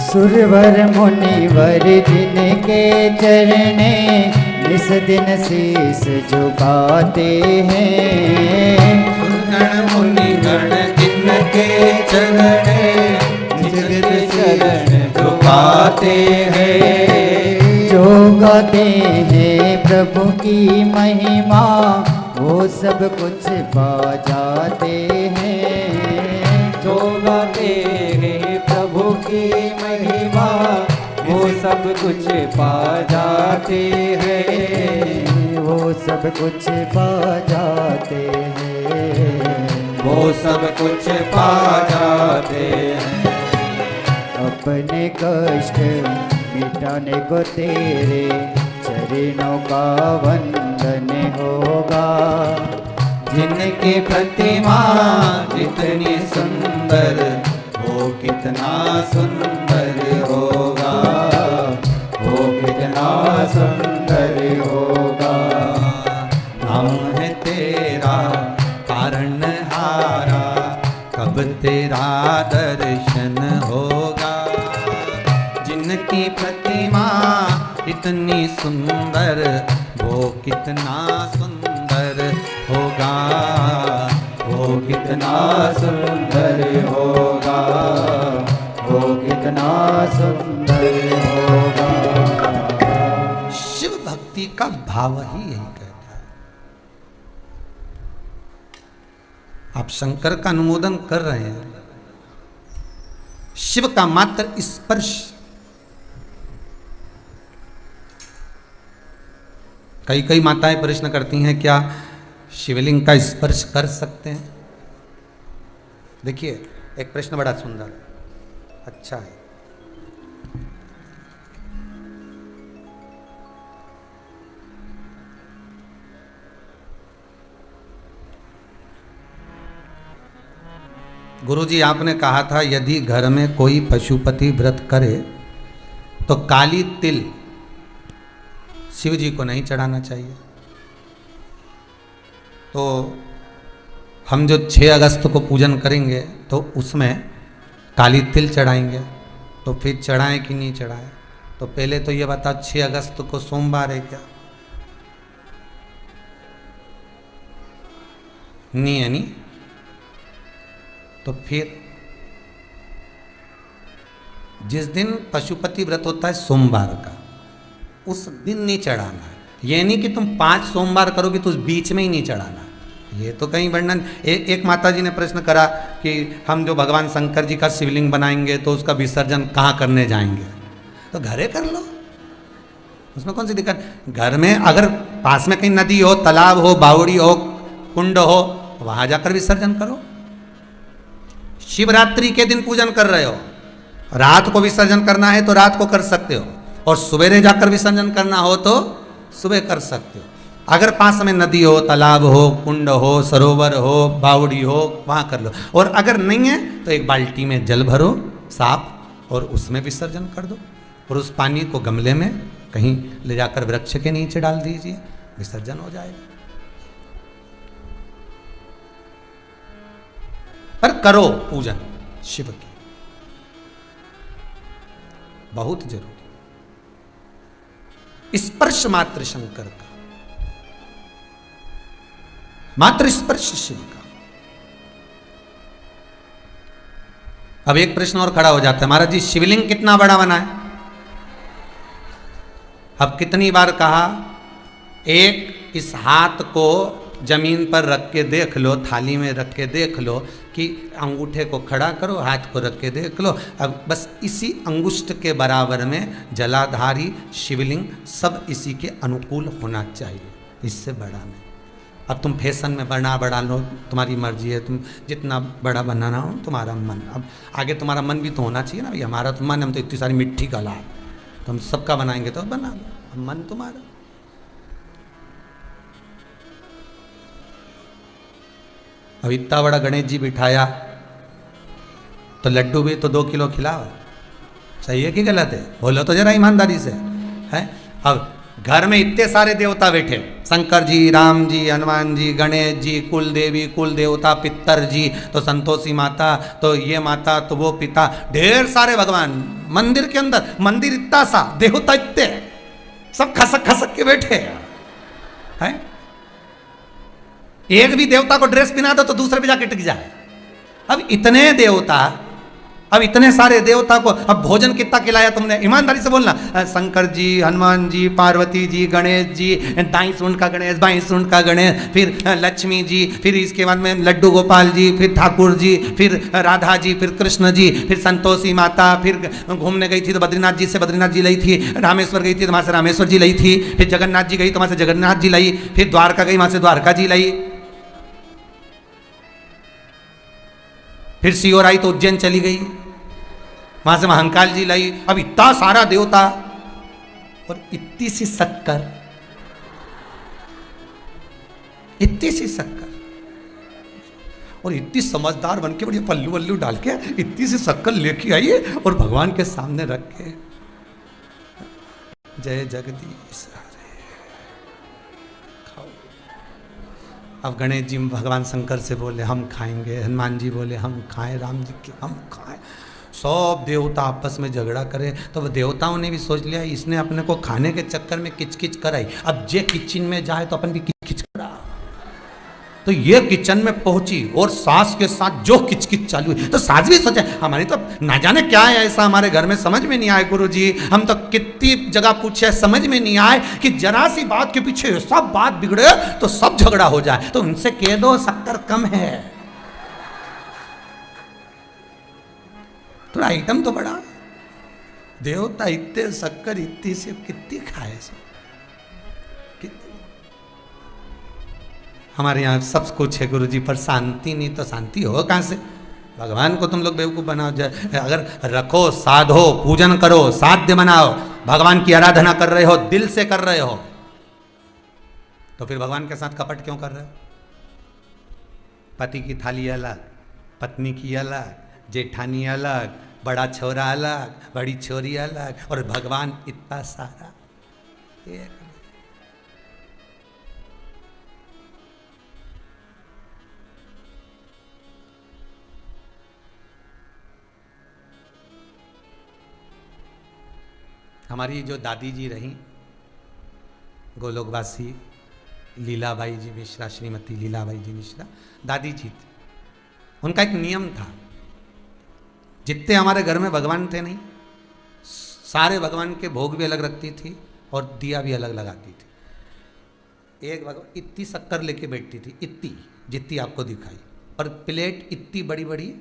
सुरवर मुनिवर जिनके चरणे निस दिन शीस झुकाते हैं। सुरगण मुनिगण जिनके चरणे निज चरण झुकाते हैं। जो गाते हैं प्रभु की महिमा, वो सब कुछ पा जाते हैं। जो गाते हैं प्रभु की महिमा, वो सब कुछ पा जाते हैं। वो सब कुछ पा जाते हैं। वो सब कुछ पा जाते हैं। अपने कष्ट मिटाने को तेरे चरणों का वंदन होगा। जिनकी प्रतिमा जितनी सुंदर, वो कितना सुंदर होगा, वो कितना सुंदर होगा। नाम है तेरा तारणहारा, कब तेरा दर्शन होगा। जिनकी प्रतिमा इतनी सुंदर, वो कितना सुंदर होगा, वो कितना सुंदर होगा, वो कितना सुंदर होगा। शिव भक्ति का भाव ही यही कहता है। आप शंकर का अनुमोदन कर रहे हैं। शिव का मात्र स्पर्श, कई कई माताएं प्रश्न करती हैं, क्या शिवलिंग का स्पर्श कर सकते हैं? देखिए एक प्रश्न बड़ा सुंदर अच्छा है। गुरुजी आपने कहा था यदि घर में कोई पशुपति व्रत करे तो काली तिल शिव जी को नहीं चढ़ाना चाहिए। तो हम जो 6 अगस्त को पूजन करेंगे तो उसमें काली तिल चढ़ाएंगे, तो फिर चढ़ाएं कि नहीं चढ़ाएं? तो पहले तो ये बता 6 अगस्त को सोमवार है क्या? नहीं है, नहीं। तो फिर जिस दिन पशुपति व्रत होता है सोमवार का, उस दिन नहीं चढ़ाना है। ये नहीं कि तुम 5 सोमवार करोगे तो उस बीच में ही नहीं चढ़ाना। ये तो कहीं वर्णन एक माता जी ने प्रश्न करा कि हम जो भगवान शंकर जी का शिवलिंग बनाएंगे तो उसका विसर्जन कहाँ करने जाएंगे? तो घरे कर लो, उसमें कौन सी दिक्कत? घर में अगर पास में कहीं नदी हो, तालाब हो, बावड़ी हो, कुंड हो, वहां जाकर विसर्जन करो। शिवरात्रि के दिन पूजन कर रहे हो, रात को विसर्जन करना है तो रात को कर सकते हो, और सवेरे जाकर विसर्जन करना हो तो सुबह कर सकते हो। अगर पास में नदी हो, तालाब हो, कुंड हो, सरोवर हो, बावड़ी हो, वहां कर लो। और अगर नहीं है तो एक बाल्टी में जल भरो साफ और उसमें विसर्जन कर दो, और उस पानी को गमले में कहीं ले जाकर वृक्ष के नीचे डाल दीजिए, विसर्जन हो जाएगा। पर करो पूजन शिव की, बहुत जरूरी। स्पर्श मात्र शंकर का, मात्र स्पर्श शिव का। अब एक प्रश्न और खड़ा हो जाता है, महाराज जी शिवलिंग कितना बड़ा बना है? अब कितनी बार कहा, एक इस हाथ को जमीन पर रख के देख लो, थाली में रख के देख लो कि अंगूठे को खड़ा करो, हाथ को रख के देख लो। अब बस इसी अंगुष्ठ के बराबर में जलाधारी शिवलिंग सब इसी के अनुकूल होना चाहिए, इससे बड़ा नहीं। अब तुम फैशन में बढ़ा लो, तुम्हारी मर्जी है, तुम जितना बड़ा बनाना हो तुम्हारा मन। अब आगे तुम्हारा मन भी तो होना चाहिए ना भाई, हमारा तो मन, हम तो इतनी सारी मिट्टी का लाए, तो हम सबका बनाएंगे तो बना लो, अब मन तुम्हारा। अब इतना बड़ा गणेश जी बिठाया तो लड्डू भी तो 2 किलो खिलाओ, सही है कि गलत है? बोलो तो जरा ईमानदारी से है। अब घर में इतने सारे देवता बैठे, शंकर जी, राम जी, हनुमान जी, गणेश जी, कुल देवी, कुल देवता, पितर जी, तो संतोषी माता, तो ये माता, तो वो पिता, ढेर सारे भगवान मंदिर के अंदर। मंदिर इतना सा, देवता इतने, सब खसक खसक के बैठे हैं। एक भी देवता को ड्रेस पहना दो तो दूसरे पे जाके टिक जाए। अब इतने देवता, अब इतने सारे देवता को अब भोजन कितना खिलाया तुमने? ईमानदारी से बोलना। शंकर जी, हनुमान जी, पार्वती जी, गणेश जी, दाई सूंड का गणेश, बाई सूंड का गणेश, फिर लक्ष्मी जी, फिर इसके बाद में लड्डू गोपाल जी, फिर ठाकुर जी, फिर राधा जी, फिर कृष्ण जी, फिर संतोषी माता, फिर घूमने गई थी तो बद्रीनाथ जी से बद्रीनाथ जी लाई थी, रामेश्वर गई थी तो वहाँ से रामेश्वर जी लाई थी, फिर जगन्नाथ जी गई तो वहाँ से जगन्नाथ जी लाई, फिर द्वारका गई वहाँ से द्वारका जी लाई, फिर सीओर आई तो उज्जैन चली गई, वहां से महाकाल जी लाई। अब इतना सारा देवता और इतनी सी शक्कर, इतनी सी शक्कर, और इतनी समझदार बन के बढ़िया पल्लू वल्लू डाल के इतनी सी शक्कर लेके आई है और भगवान के सामने रख के, जय जगदीश अब गणेश जी भगवान शंकर से बोले हम खाएंगे, हनुमान जी बोले हम खाएं, राम जी के हम खाएं, सब देवता आपस में झगड़ा करे। तो देवताओं ने भी सोच लिया इसने अपने को खाने के चक्कर में किचकिच कराई, अब जे किचन में जाए तो अपन भी किचकिच करा। तो ये किचन में पहुंची और सास के साथ जो किचकिच चालू हुई, तो सास भी सोचा हमारी तो ना जाने क्या है ऐसा हमारे घर में, समझ में नहीं आए गुरुजी, हम तो कितनी जगह पूछे समझ में नहीं आए कि जरा सी बात के पीछे सब बात बिगड़े तो सब झगड़ा हो जाए। तो उनसे कह दो शक्कर कम है, थोड़ा आइटम तो बड़ा। देवता इतने शक्कर इतनी से कितनी खाए, हमारे यहाँ सब कुछ है गुरुजी, पर शांति नहीं, तो शांति हो कहाँ से? भगवान को तुम लोग बेवकूफ़ बनाओ। अगर रखो, साधो, पूजन करो, साध्य बनाओ, भगवान की आराधना कर रहे हो, दिल से कर रहे हो, तो फिर भगवान के साथ कपट क्यों कर रहे हो? पति की थाली अलग, पत्नी की अलग, जेठानी अलग, बड़ा छोरा अलग, बड़ी छोरी अलग, और भगवान इतना सारा एक। हमारी जो दादी जी रहीं, गोलोकवासी लीलाबाई जी मिश्रा, श्रीमती लीलाबाई जी मिश्रा दादी जी थी। उनका एक नियम था, जितने हमारे घर में भगवान थे नहीं, सारे भगवान के भोग भी अलग रखती थी और दिया भी अलग लगाती थी। एक भगवान इतनी शक्कर लेके बैठती थी, इतनी जितनी आपको दिखाई, और प्लेट इतनी बड़ी बड़ी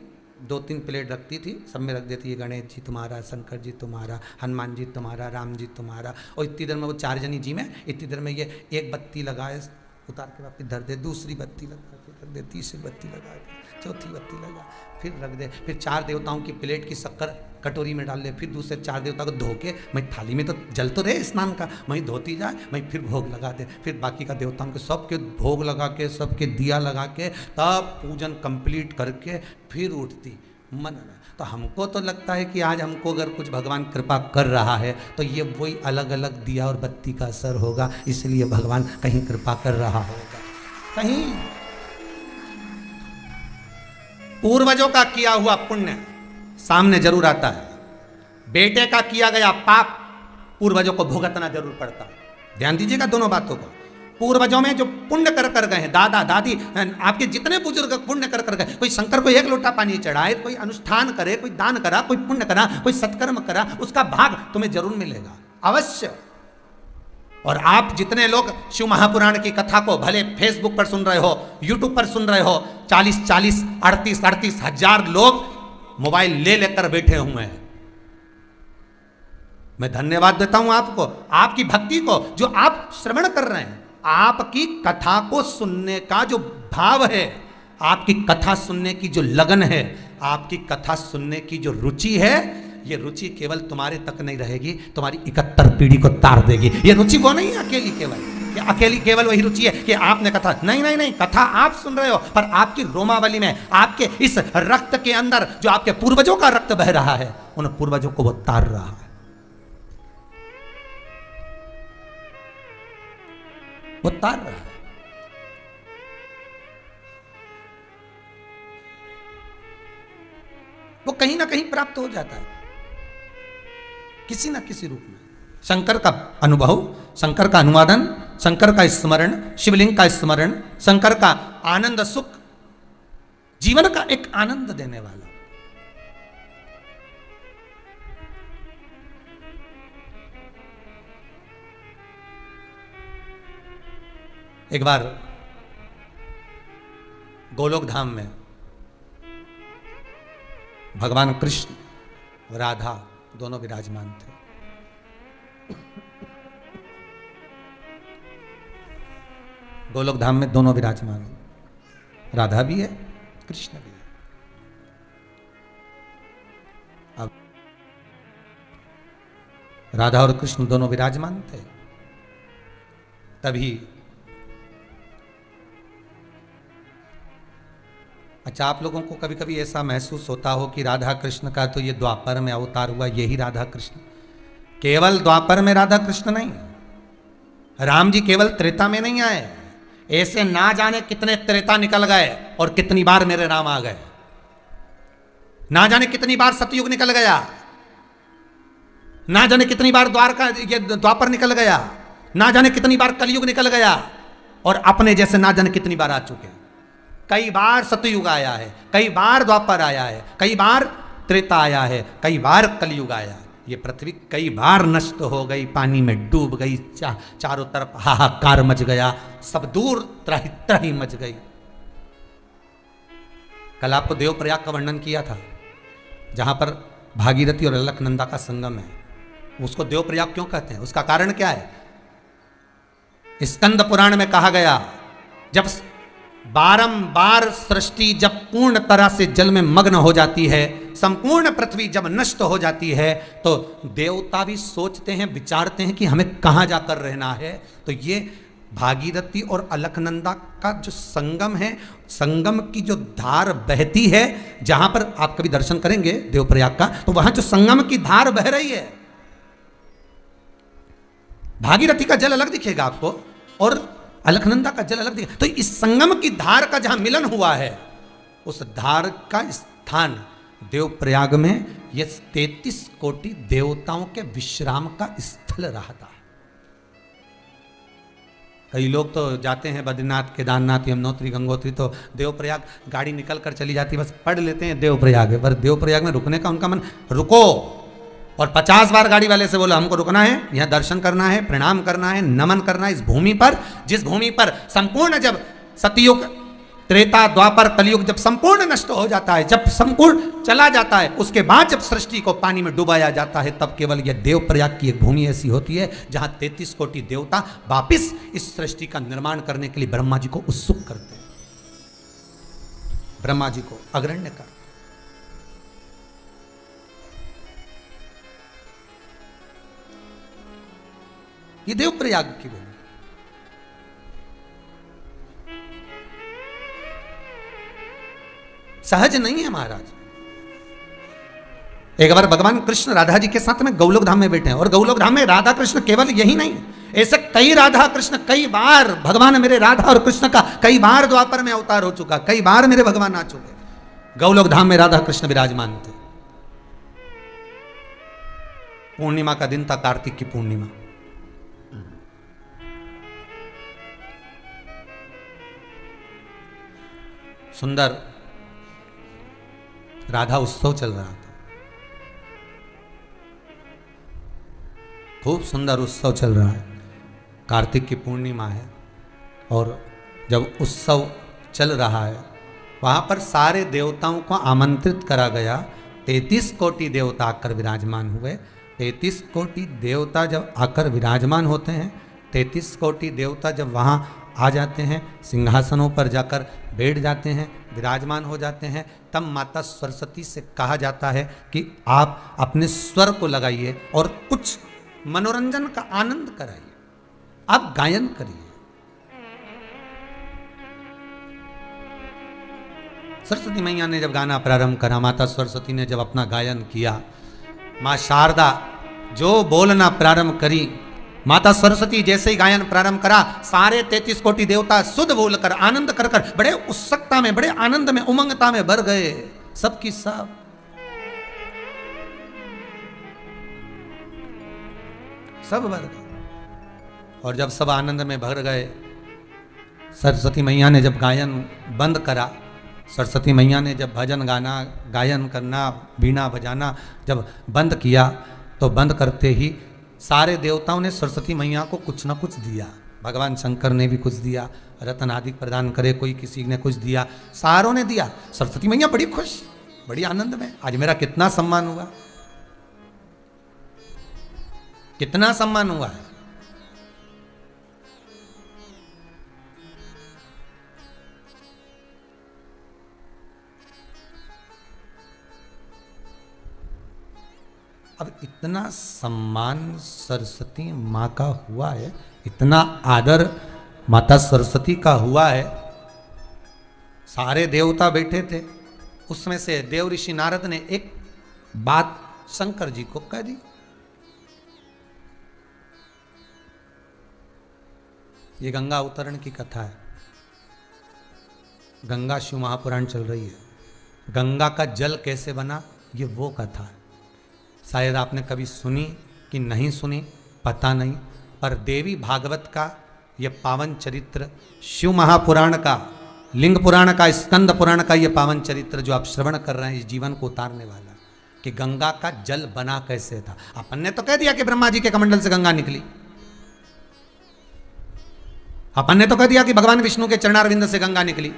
2-3 प्लेट रखती थी, सब में रख देती है, गणेश जी तुम्हारा, शंकर जी तुम्हारा, हनुमान जी तुम्हारा, राम जी तुम्हारा। और इतनी देर में वो 4 जनी जी में, इतनी देर में ये एक बत्ती लगाए, उतार के वापस धर दे, दूसरी बत्ती लगा के रख दे, तीसरी बत्ती लगा के, चौथी बत्ती लगा, फिर रख दे, फिर 4 देवताओं की प्लेट की शक्कर कटोरी में डाल दे, फिर दूसरे 4 देवता को धो के, मैं थाली में तो जल तो रहे स्नान का, वहीं धोती जाए, मैं फिर भोग लगा दे, फिर बाकी का देवताओं के सबके भोग लगा के, सबके दिया लगा के, तब पूजन कंप्लीट करके फिर उठती मन में। तो हमको तो लगता है कि आज हमको अगर कुछ भगवान कृपा कर रहा है तो ये वही अलग अलग दिया और बत्ती का असर होगा, इसलिए भगवान कहीं कृपा कर रहा होगा। कहीं पूर्वजों का किया हुआ पुण्य सामने जरूर आता है, बेटे का किया गया पाप पूर्वजों को भुगतना जरूर पड़ता है। ध्यान दीजिएगा दोनों बातों को। पूर्वजों में जो पुण्य कर कर गए हैं, दादा दादी आपके जितने बुजुर्ग पुण्य कर कर गए, कोई शंकर को 1 लोटा पानी चढ़ाए, कोई अनुष्ठान करे, कोई दान करा, कोई पुण्य करा, कोई सत्कर्म करा, उसका भाग तुम्हें जरूर मिलेगा, अवश्य। और आप जितने लोग शिव महापुराण की कथा को भले फेसबुक पर सुन रहे हो, यूट्यूब पर सुन रहे हो, 40-40, 38-38 हजार लोग मोबाइल ले लेकर बैठे हुए हैं। मैं धन्यवाद देता हूं आपको, आपकी भक्ति को, जो आप श्रवण कर रहे हैं, आपकी कथा को सुनने का जो भाव है, आपकी कथा सुनने की जो लगन है, आपकी कथा सुनने की जो रुचि है, ये रुचि केवल तुम्हारे तक नहीं रहेगी, तुम्हारी 71 पीढ़ी को तार देगी। ये रुचि वो नहीं है अकेली केवल, कि अकेली केवल वही रुचि है कि आपने कथा, नहीं नहीं नहीं, कथा आप सुन रहे हो, पर आपकी रोमावली में, आपके इस रक्त के अंदर जो आपके पूर्वजों का रक्त बह रहा है, उन पूर्वजों को वो तार रहा है, वो तार रहा है। वो कहीं ना कहीं प्राप्त हो जाता है, किसी ना किसी रूप में। शंकर का अनुभव, शंकर का अनुवादन, शंकर का स्मरण, शिवलिंग का स्मरण, शंकर का आनंद सुख, जीवन का एक आनंद देने वाला। एक बार गोलोक धाम में भगवान कृष्ण और राधा दोनों विराजमान थे। गोलोक धाम में दोनों विराजमान हैं, राधा भी है, कृष्ण भी है। अब राधा और कृष्ण दोनों विराजमान थे, तभी अच्छा, आप लोगों को कभी कभी ऐसा महसूस होता हो कि राधा कृष्ण का तो ये द्वापर में अवतार हुआ, यही राधा कृष्ण, केवल द्वापर में राधा कृष्ण नहीं, राम जी केवल त्रेता में नहीं आए, ऐसे ना जाने कितने त्रेता निकल गए और कितनी बार मेरे राम आ गए, ना जाने कितनी बार सतयुग निकल गया, ना जाने कितनी बार द्वापर निकल गया, ना जाने कितनी बार कलयुग निकल गया, और अपने जैसे ना जाने कितनी बार आ चुके हैं। कई बार सतयुग आया है, कई बार द्वापर आया है, कई बार त्रेता आया है, कई बार कलयुग आया है। ये पृथ्वी कई बार नष्ट हो गई, पानी में डूब गई, चारों तरफ हाहाकार मच गया, सब दूर त्राही त्राही मच गई। कल आपको देवप्रयाग का वर्णन किया था, जहां पर भागीरथी और अलकनंदा का संगम है। उसको देवप्रयाग क्यों कहते हैं, उसका कारण क्या है? स्कंद पुराण में कहा गया, जब बारंबार सृष्टि जब पूर्ण तरह से जल में मग्न हो जाती है, संपूर्ण पृथ्वी जब नष्ट हो जाती है, तो देवता भी सोचते हैं, विचारते हैं कि हमें कहां जाकर रहना है। तो ये भागीरथी और अलकनंदा का जो संगम है, संगम की जो धार बहती है, जहां पर आप कभी दर्शन करेंगे देवप्रयाग का, तो वहां जो संगम की धार बह रही है, भागीरथी का जल अलग दिखेगा आपको और अलकनंदा का जल अलग दिखेगा। तो इस संगम की धार का जहां मिलन हुआ है, उस धार का स्थान देवप्रयाग में ये 33 कोटि देवताओं के विश्राम का स्थल रहा था। कई लोग तो जाते हैं बद्रीनाथ, केदारनाथ, यमुनोत्री, गंगोत्री, तो देवप्रयाग गाड़ी निकल कर चली जाती, बस पढ़ लेते हैं देवप्रयाग है, पर देवप्रयाग में रुकने का उनका मन, रुको और 50 बार गाड़ी वाले से बोला हमको रुकना है, यहाँ दर्शन करना है, प्रणाम करना है, नमन करना है इस भूमि पर, जिस भूमि पर संपूर्ण जब सतयुग, त्रेता, द्वापर, कलयुग जब संपूर्ण नष्ट हो जाता है, जब संपूर्ण चला जाता है, उसके बाद जब सृष्टि को पानी में डुबाया जाता है, तब केवल यह देवप्रयाग की एक भूमि ऐसी होती है जहां 33 कोटि देवता वापिस इस सृष्टि का निर्माण करने के लिए ब्रह्मा जी को उत्सुक करते हैं, ब्रह्मा जी को अग्रण्य कर। ये देवप्रयाग की भूमि, सहज नहीं है महाराज। एक बार भगवान कृष्ण राधा जी के साथ में गौलोक धाम में बैठे हैं, और गौलोक धाम में राधा कृष्ण केवल यही नहीं, ऐसे कई राधा कृष्ण, कई बार भगवान मेरे राधा और कृष्ण का कई बार द्वापर में अवतार हो चुका, कई बार मेरे भगवान आ चुके। गौलोक धाम में राधा कृष्ण विराजमान थे। पूर्णिमा का दिन था, कार्तिक की पूर्णिमा। सुंदर राधा उत्सव चल रहा था, खूब सुंदर उत्सव चल रहा है। कार्तिक की पूर्णिमा है और जब उत्सव चल रहा है, वहां पर सारे देवताओं को आमंत्रित करा गया। 33 कोटि देवता आकर विराजमान हुए। 33 कोटि देवता जब आकर विराजमान होते हैं, 33 कोटि देवता जब वहां आ जाते हैं, सिंहासनों पर जाकर बैठ जाते हैं, विराजमान हो जाते हैं, तब माता सरस्वती से कहा जाता है कि आप अपने स्वर को लगाइए और कुछ मनोरंजन का आनंद कराइए, आप गायन करिए। सरस्वती मैया ने जब गाना प्रारंभ करा, माता सरस्वती ने जब अपना गायन किया, माँ शारदा जो बोलना प्रारंभ करी, माता सरस्वती जैसे ही गायन प्रारंभ करा, सारे 33 कोटि देवता शुद्ध बोलकर, आनंद कर कर, बड़े उत्सुकता में, बड़े आनंद में, उमंगता में भर गए, सबकी सब। सब भर गए। और जब सब आनंद में भर गए, सरस्वती मैया ने जब गायन बंद करा, सरस्वती मैया ने जब भजन गाना, गायन करना, वीणा बजाना जब बंद किया, तो बंद करते ही सारे देवताओं ने सरस्वती मैया को कुछ ना कुछ दिया। भगवान शंकर ने भी कुछ दिया, रत्न आदि प्रदान करे, कोई किसी ने कुछ दिया, सारों ने दिया। सरस्वती मैया बड़ी खुश, बड़ी आनंद में, आज मेरा कितना सम्मान हुआ, कितना सम्मान हुआ है। अब इतना सम्मान सरस्वती माँ का हुआ है, इतना आदर माता सरस्वती का हुआ है, सारे देवता बैठे थे, उसमें से देव ऋषि नारद ने एक बात शंकर जी को कह दी। ये गंगा अवतरण की कथा है, गंगा शिव महापुराण चल रही है। गंगा का जल कैसे बना, ये वो कथा है। शायद आपने कभी सुनी कि नहीं सुनी, पता नहीं, पर देवी भागवत का यह पावन चरित्र, शिव महापुराण का, लिंग पुराण का, स्कंद पुराण का यह पावन चरित्र जो आप श्रवण कर रहे हैं, इस जीवन को उतारने वाला, कि गंगा का जल बना कैसे था। अपन ने तो कह दिया कि ब्रह्मा जी के कमंडल से गंगा निकली, अपन ने तो कह दिया कि भगवान विष्णु के चरणारविंद से गंगा निकली,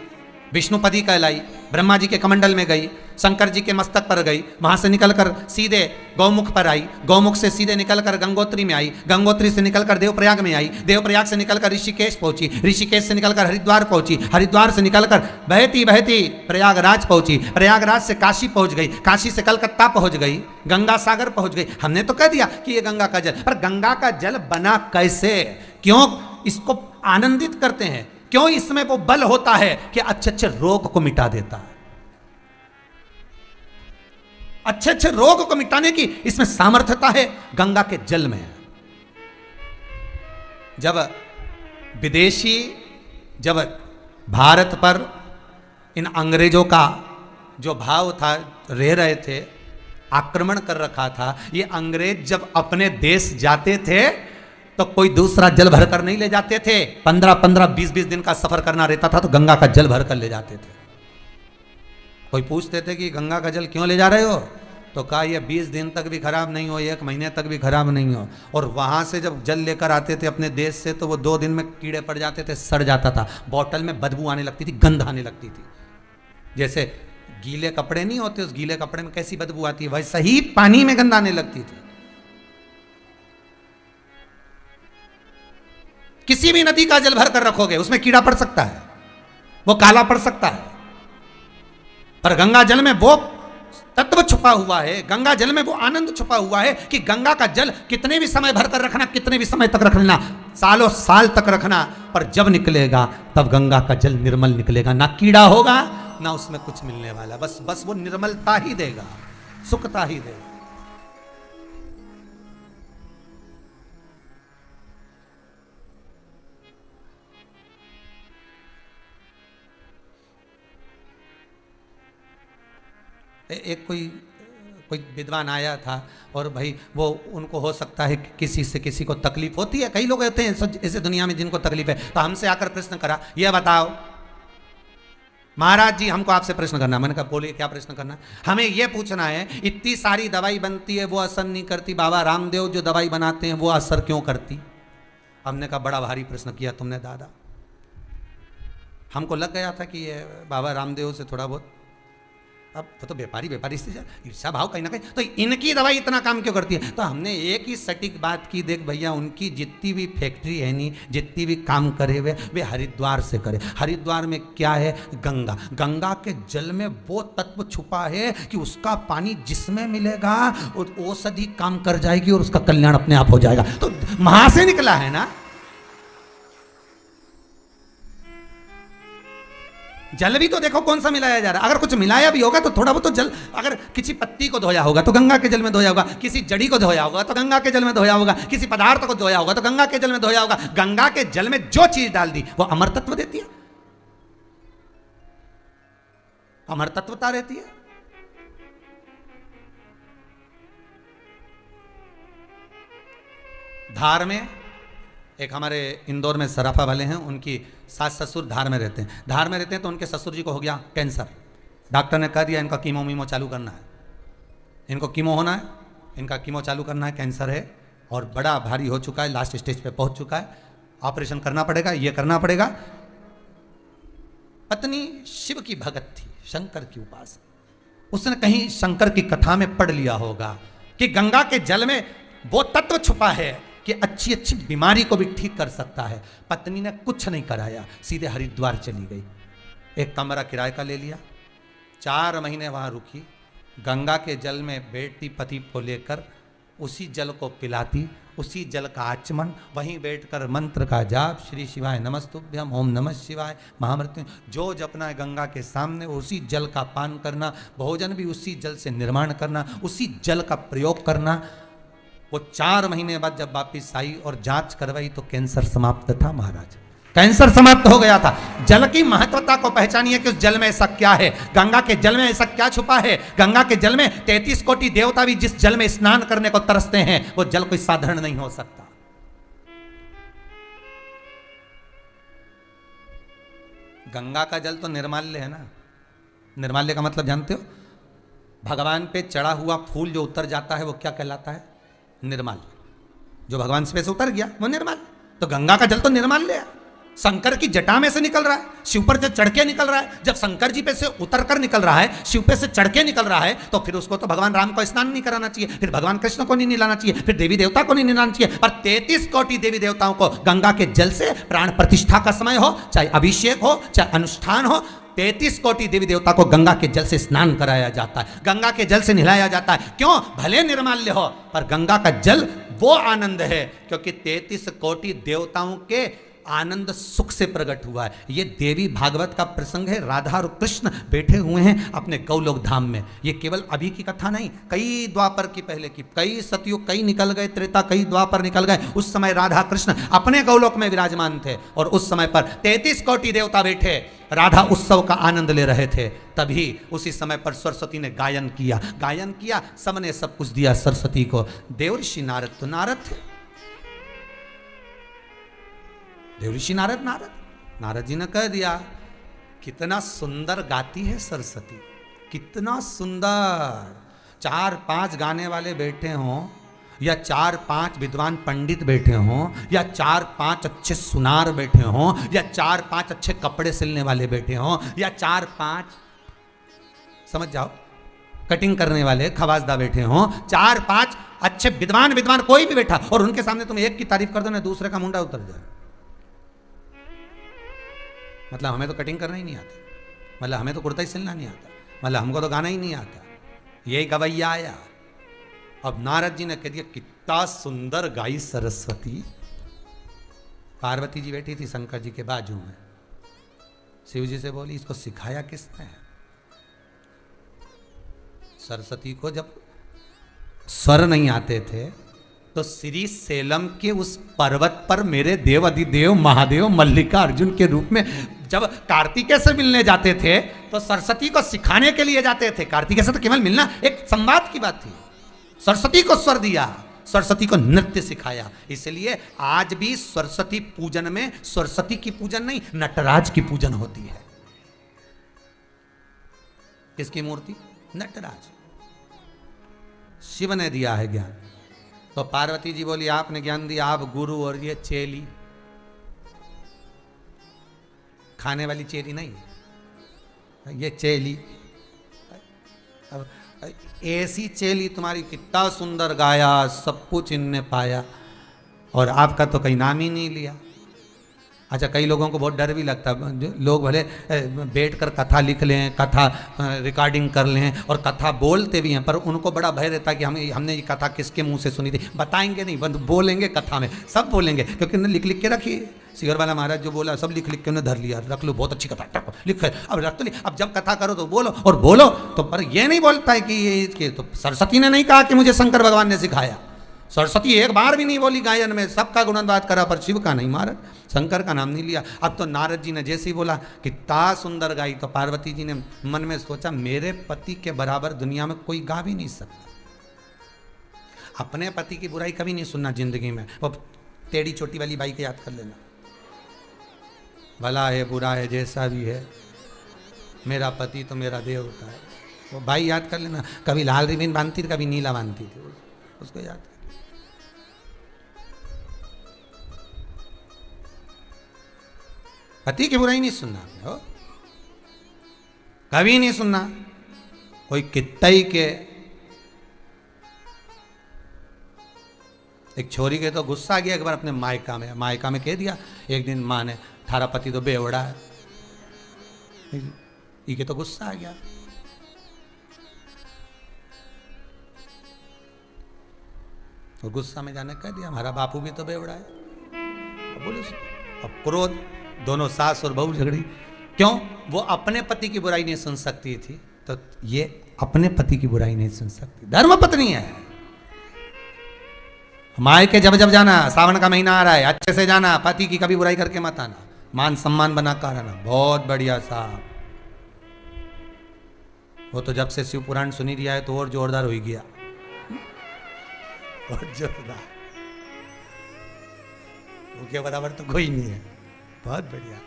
विष्णुपदी कहलाई, ब्रह्मा जी के कमंडल में गई, शंकर जी के मस्तक पर गई, वहां से निकलकर सीधे गौमुख पर आई, गौमुख से सीधे निकलकर गंगोत्री में आई, गंगोत्री से निकलकर देवप्रयाग में आई, देवप्रयाग से निकलकर ऋषिकेश पहुंची, ऋषिकेश से निकलकर हरिद्वार पहुंची, हरिद्वार से निकलकर बहती बहती प्रयागराज पहुंची, प्रयागराज से काशी पहुंच गई, काशी से कलकत्ता पहुंच गई, गंगा सागर पहुंच गई। हमने तो कह दिया कि ये गंगा का जल, पर गंगा का जल बना कैसे, क्यों इसको आनंदित करते हैं, क्यों इसमें वो बल होता है कि अच्छे अच्छे रोग को मिटा देता है, अच्छे अच्छे रोग को मिटाने की इसमें सामर्थ्यता है गंगा के जल में। जब विदेशी जब भारत पर इन अंग्रेजों का जो भाव था, रह रहे थे, आक्रमण कर रखा था, ये अंग्रेज जब अपने देश जाते थे तो कोई दूसरा जल भर कर नहीं ले जाते थे। 15-15, 20-20 दिन का सफर करना रहता था तो गंगा का जल भर कर ले जाते थे। कोई पूछते थे कि गंगा का जल क्यों ले जा रहे हो, तो कहा ये 20 दिन तक भी खराब नहीं हो, 1 महीने तक भी खराब नहीं हो। और वहां से जब जल लेकर आते थे अपने देश से तो वो 2 दिन में कीड़े पड़ जाते थे, सड़ जाता था, बॉटल में बदबू आने लगती थी, गंध आने लगती थी। जैसे गीले कपड़े नहीं होते, उस गीले कपड़े में कैसी बदबू आती है, वैसे ही पानी में गंध आने लगती थी। किसी भी नदी का जल भर कर रखोगे उसमें कीड़ा पड़ सकता है, वो काला पड़ सकता है, पर गंगा जल में वो तत्व छुपा हुआ है, गंगा जल में वो आनंद छुपा हुआ है कि गंगा का जल कितने भी समय भर कर रखना, कितने भी समय तक रखना, सालों साल तक रखना, पर जब निकलेगा तब गंगा का जल निर्मल निकलेगा, ना कीड़ा होगा ना उसमें कुछ मिलने वाला, बस वो निर्मलता ही देगा, सुखता ही देगा। एक कोई विद्वान आया था और भाई वो उनको हो सकता है कि किसी से किसी को तकलीफ होती है, कई लोग होते हैं ऐसे दुनिया में जिनको तकलीफ है, तो हमसे आकर प्रश्न करा, ये बताओ महाराज जी हमको आपसे प्रश्न करना। मैंने कहा बोलिए क्या प्रश्न करना है? हमें ये पूछना है इतनी सारी दवाई बनती है वो असर नहीं करती, बाबा रामदेव जो दवाई बनाते हैं वो असर क्यों करती? हमने कहा बड़ा भारी प्रश्न किया तुमने दादा। हमको लग गया था कि ये बाबा रामदेव से थोड़ा बहुत, अब वो तो व्यापारी से ईर्षा भाव कहीं ना कहीं, तो इनकी दवाई इतना काम क्यों करती है? तो हमने एक ही सटीक बात की, देख भैया उनकी जितनी भी फैक्ट्री है नहीं, जितनी भी काम करे हुए वे हरिद्वार से करे। हरिद्वार में क्या है? गंगा। गंगा के जल में वो तत्व छुपा है कि उसका पानी जिसमें मिलेगा औषधि काम कर जाएगी और उसका कल्याण अपने आप हो जाएगा। तो वहां से निकला है ना। जल भी तो देखो कौन सा मिलाया जा रहा है। अगर कुछ मिलाया भी होगा तो थोड़ा बहुत तो जल, अगर किसी पत्ती को धोया होगा तो गंगा के जल में धोया होगा, किसी जड़ी को धोया होगा तो गंगा के जल में धोया होगा, किसी पदार्थ को धोया होगा तो गंगा के जल में धोया होगा। गंगा के जल में जो चीज डाल दी वो अमर तत्व देती है, अमर तत्वता रहती है। धार में एक हमारे इंदौर में सराफा वाले हैं, उनकी सास ससुर धार में रहते हैं। धार में रहते हैं तो उनके ससुर जी को हो गया कैंसर। डॉक्टर ने कह दिया इनका कीमो मीमो चालू करना है, इनको कीमो होना है, इनका कीमो चालू करना है, कैंसर है और बड़ा भारी हो चुका है, लास्ट स्टेज पे पहुंच चुका है, ऑपरेशन करना पड़ेगा, ये करना पड़ेगा। पत्नी शिव की भगत थी, शंकर की उपासक। उसने कहीं शंकर की कथा में पढ़ लिया होगा कि गंगा के जल में वो तत्व छुपा है कि अच्छी अच्छी बीमारी को भी ठीक कर सकता है। पत्नी ने कुछ नहीं कराया, सीधे हरिद्वार चली गई, एक कमरा किराए का ले लिया, 4 महीने वहां रुकी, गंगा के जल में बैठती पति को लेकर, उसी जल को पिलाती, उसी जल का आचमन, वहीं बैठकर मंत्र का जाप, श्री शिवाय नमस्तुभ्यम, ओम नमः शिवाय, महामृत्यु जो जपना है गंगा के सामने, उसी जल का पान करना, भोजन भी उसी जल से निर्माण करना, उसी जल का प्रयोग करना। वो 4 महीने बाद जब वापिस आई और जांच करवाई तो कैंसर समाप्त था महाराज, कैंसर समाप्त हो गया था। जल की महत्वता को पहचानिए कि उस जल में ऐसा क्या है, गंगा के जल में ऐसा क्या छुपा है। गंगा के जल में 33 कोटि देवता भी जिस जल में स्नान करने को तरसते हैं, वो जल कोई साधारण नहीं हो सकता। गंगा का जल तो निर्माल्य है ना। निर्माल्य का मतलब जानते हो? भगवान पे चढ़ा हुआ फूल जो उतर जाता है वो क्या कहलाता है? निर्माल। जो भगवान से उतर गया वो निर्माल। तो गंगा का जल तो निर्माल्य है, शंकर की जटा में से निकल रहा है, शिव पर से चढ़ के निकल रहा है। जब शंकर जी पे से उतर कर निकल रहा है, शिव पे से चढ़ के निकल रहा है, तो फिर उसको तो भगवान राम को स्नान नहीं कराना चाहिए, फिर भगवान कृष्ण को नहीं नहलाना चाहिए, फिर देवी देवता को नहीं नहलाना चाहिए। पर 33 कोटि देवी देवताओं को गंगा के जल से प्राण प्रतिष्ठा का समय हो, चाहे अभिषेक हो, चाहे अनुष्ठान हो, 33 कोटि देवी देवता को गंगा के जल से स्नान कराया जाता है, गंगा के जल से नहलाया जाता है। क्यों? भले निर्माल्य हो, पर गंगा का जल वो आनंद है क्योंकि 33 कोटि देवताओं के आनंद सुख से प्रकट हुआ है। ये देवी भागवत का प्रसंग है। राधा और कृष्ण बैठे हुए हैं अपने गौलोक धाम में। ये केवल अभी की कथा नहीं, कई द्वापर की पहले की, कई सतयुग, कई निकल गए त्रेता, कई द्वापर निकल गए। उस समय राधा कृष्ण अपने गौलोक में विराजमान थे और उस समय पर 33 कोटि देवता बैठे राधा उत्सव का आनंद ले रहे थे। तभी उसी समय पर सरस्वती ने गायन किया, सबने सब कुछ दिया सरस्वती को। देवर्षि नारद तो नारद थे, देवऋषि नारद जी ने कह दिया, कितना सुंदर गाती है सरस्वती, कितना सुंदर। 4-5 गाने वाले बैठे हों, या 4-5 विद्वान पंडित बैठे हों, या 4-5 अच्छे सुनार बैठे हों, या 4-5 अच्छे कपड़े सिलने वाले बैठे हों, या 4-5 समझ जाओ कटिंग करने वाले खवासदा बैठे हों, 4-5 अच्छे विद्वान कोई भी बैठा, और उनके सामने तुम एक की तारीफ कर दो ना, दूसरे का मुंडा उतर जाए। मतलब हमें तो कटिंग करना ही नहीं आता, मतलब हमें तो कुर्ता ही सिलना नहीं आता, मतलब हमको तो गाना ही नहीं आता, यही गवैया आया। अब नारद जी ने कह दिया, कितना सुंदर गाई सरस्वती। पार्वती जी बैठी थी शंकर जी के बाजू में, शिव जी से बोली, इसको सिखाया किसने है? सरस्वती को जब स्वर नहीं आते थे तो श्री सेलम के उस पर्वत पर मेरे देव अधिदेव महादेव मल्लिका अर्जुन के रूप में जब कार्तिकेय से मिलने जाते थे तो सरस्वती को सिखाने के लिए जाते थे। कार्तिकेय से तो केवल मिलना एक संवाद की बात थी। सरस्वती को स्वर दिया, सरस्वती को नृत्य सिखाया। इसलिए आज भी सरस्वती पूजन में सरस्वती की पूजन नहीं, नटराज की पूजन होती है। किसकी मूर्ति? नटराज। शिव ने दिया है ज्ञान। तो पार्वती जी बोली, आपने ज्ञान दिया, आप गुरु और ये चेली, खाने वाली चेली नहीं, ये चेली। अब ऐसी चेली तुम्हारी, कितना सुंदर गाया, सब कुछ इनने पाया, और आपका तो कहीं नाम ही नहीं लिया। अच्छा, कई लोगों को बहुत डर भी लगता है, जो लोग भले बैठकर कथा लिख लें, कथा रिकॉर्डिंग कर लें और कथा बोलते भी हैं, पर उनको बड़ा भय रहता है कि हमने ये कथा किसके मुंह से सुनी थी। बताएंगे नहीं, बोलेंगे कथा में, सब बोलेंगे, क्योंकि उन्होंने लिख के रखी। सिगर वाला महाराज जो बोला, सब लिख के उन्हें धर लिया, रख लो, बहुत अच्छी कथा, लिख, अब रख तो ली। अब जब कथा करो तो बोलो, और बोलो तो, पर ये नहीं बोलता है कि ये तो सरस्वती ने नहीं कहा कि मुझे शंकर भगवान ने सिखाया। सरस्वती एक बार भी नहीं बोली गायन में, सबका गुणगान करा, पर शिव का नहीं, महाराज शंकर का नाम नहीं लिया। अब तो नारद जी ने जैसे ही बोला कितना सुंदर गाई, तो पार्वती जी ने मन में सोचा, मेरे पति के बराबर दुनिया में कोई गा भी नहीं सकता। अपने पति की बुराई कभी नहीं सुनना जिंदगी में। वो टेढ़ी चोटी वाली बाई को याद कर लेना, भला है बुरा है जैसा भी है, मेरा पति तो मेरा देवता है। वो बाई याद कर लेना, कभी लाल रिबन बांधती थी, कभी नीला बांधती थी, उसको याद कर। पति की बुराई नहीं सुनना आपने, हो कभी नहीं सुनना। कोई कितना ही के, एक छोरी के तो गुस्सा आ गया एक बार अपने मायका में कह दिया एक दिन माँ ने, थारा पति तो बेवड़ा है। ये के तो गुस्सा आ गया। और गुस्सा में जाने कह दिया, हमारा बापू भी तो बेवड़ा है। अब बोले, अब क्रोध, दोनों सास और बहू झगड़ी। क्यों? वो अपने पति की बुराई नहीं सुन सकती थी, तो ये अपने पति की बुराई नहीं सुन सकती। धर्म पत्नी है। मायके जब जब जाना, सावन का महीना आ रहा है, अच्छे से जाना, पति की कभी बुराई करके मत आना, मान सम्मान बना कर आना। बहुत बढ़िया साहब। वो तो जब से शिव पुराण सुनी दिया है तो और जोरदार हो गया, और जोरदार, उसके बराबर तो कोई नहीं है। बहुत बढ़िया।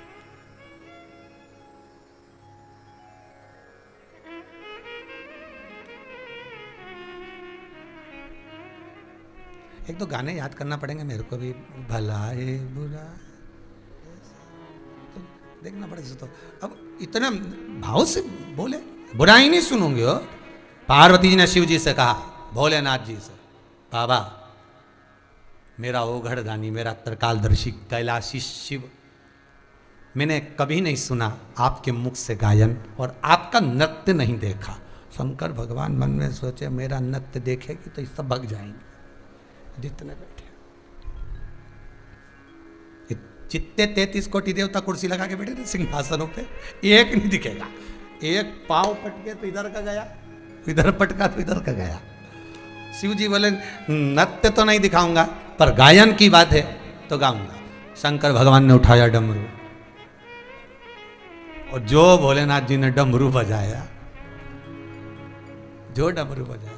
एक तो गाने याद करना पड़ेंगे मेरे को भी, भला है बुरा। देखना पड़ेगा। तो अब इतना भाव से बोले, बुराई नहीं सुनूंगे हो। पार्वती जी ने शिव जी से कहा, भोलेनाथ जी से, बाबा मेरा ओघड़दानी, मेरा त्रिकालदर्शी कैलाशी शिव, मैंने कभी नहीं सुना आपके मुख से गायन और आपका नृत्य नहीं देखा। शंकर भगवान मन में सोचे मेरा नृत्य देखेगी तो सब भग जाएंगे जितने बैठे। जितने 33 कोटि देवता कुर्सी लगा के बैठे थे सिंहासनों पे, एक नहीं दिखेगा। एक पांव पटके तो इधर का गया, इधर पटका तो इधर का गया। शिव जी बोले नृत्य तो नहीं दिखाऊंगा पर गायन की बात है तो गाऊंगा। शंकर भगवान ने उठाया डमरू और जो भोलेनाथ जी ने डमरू बजाया, जो डमरू बजाया,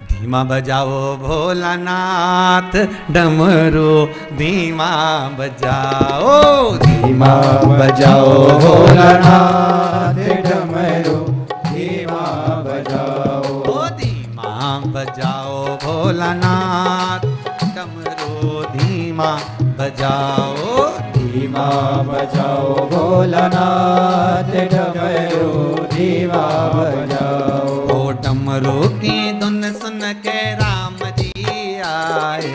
धीमा बजाओ भोलानाथ डमरू धीमा बजाओ, धीमा बजाओ भोलानाथ डमरू धीमा बजाओ, ओ धीमा बजाओ भोलानाथ डमरू धीमा बजाओ, धीमा बजाओ भोलानाथ डमरू धीमा बजाओ। ओ डमरू की धुन सुन के राम जी आए,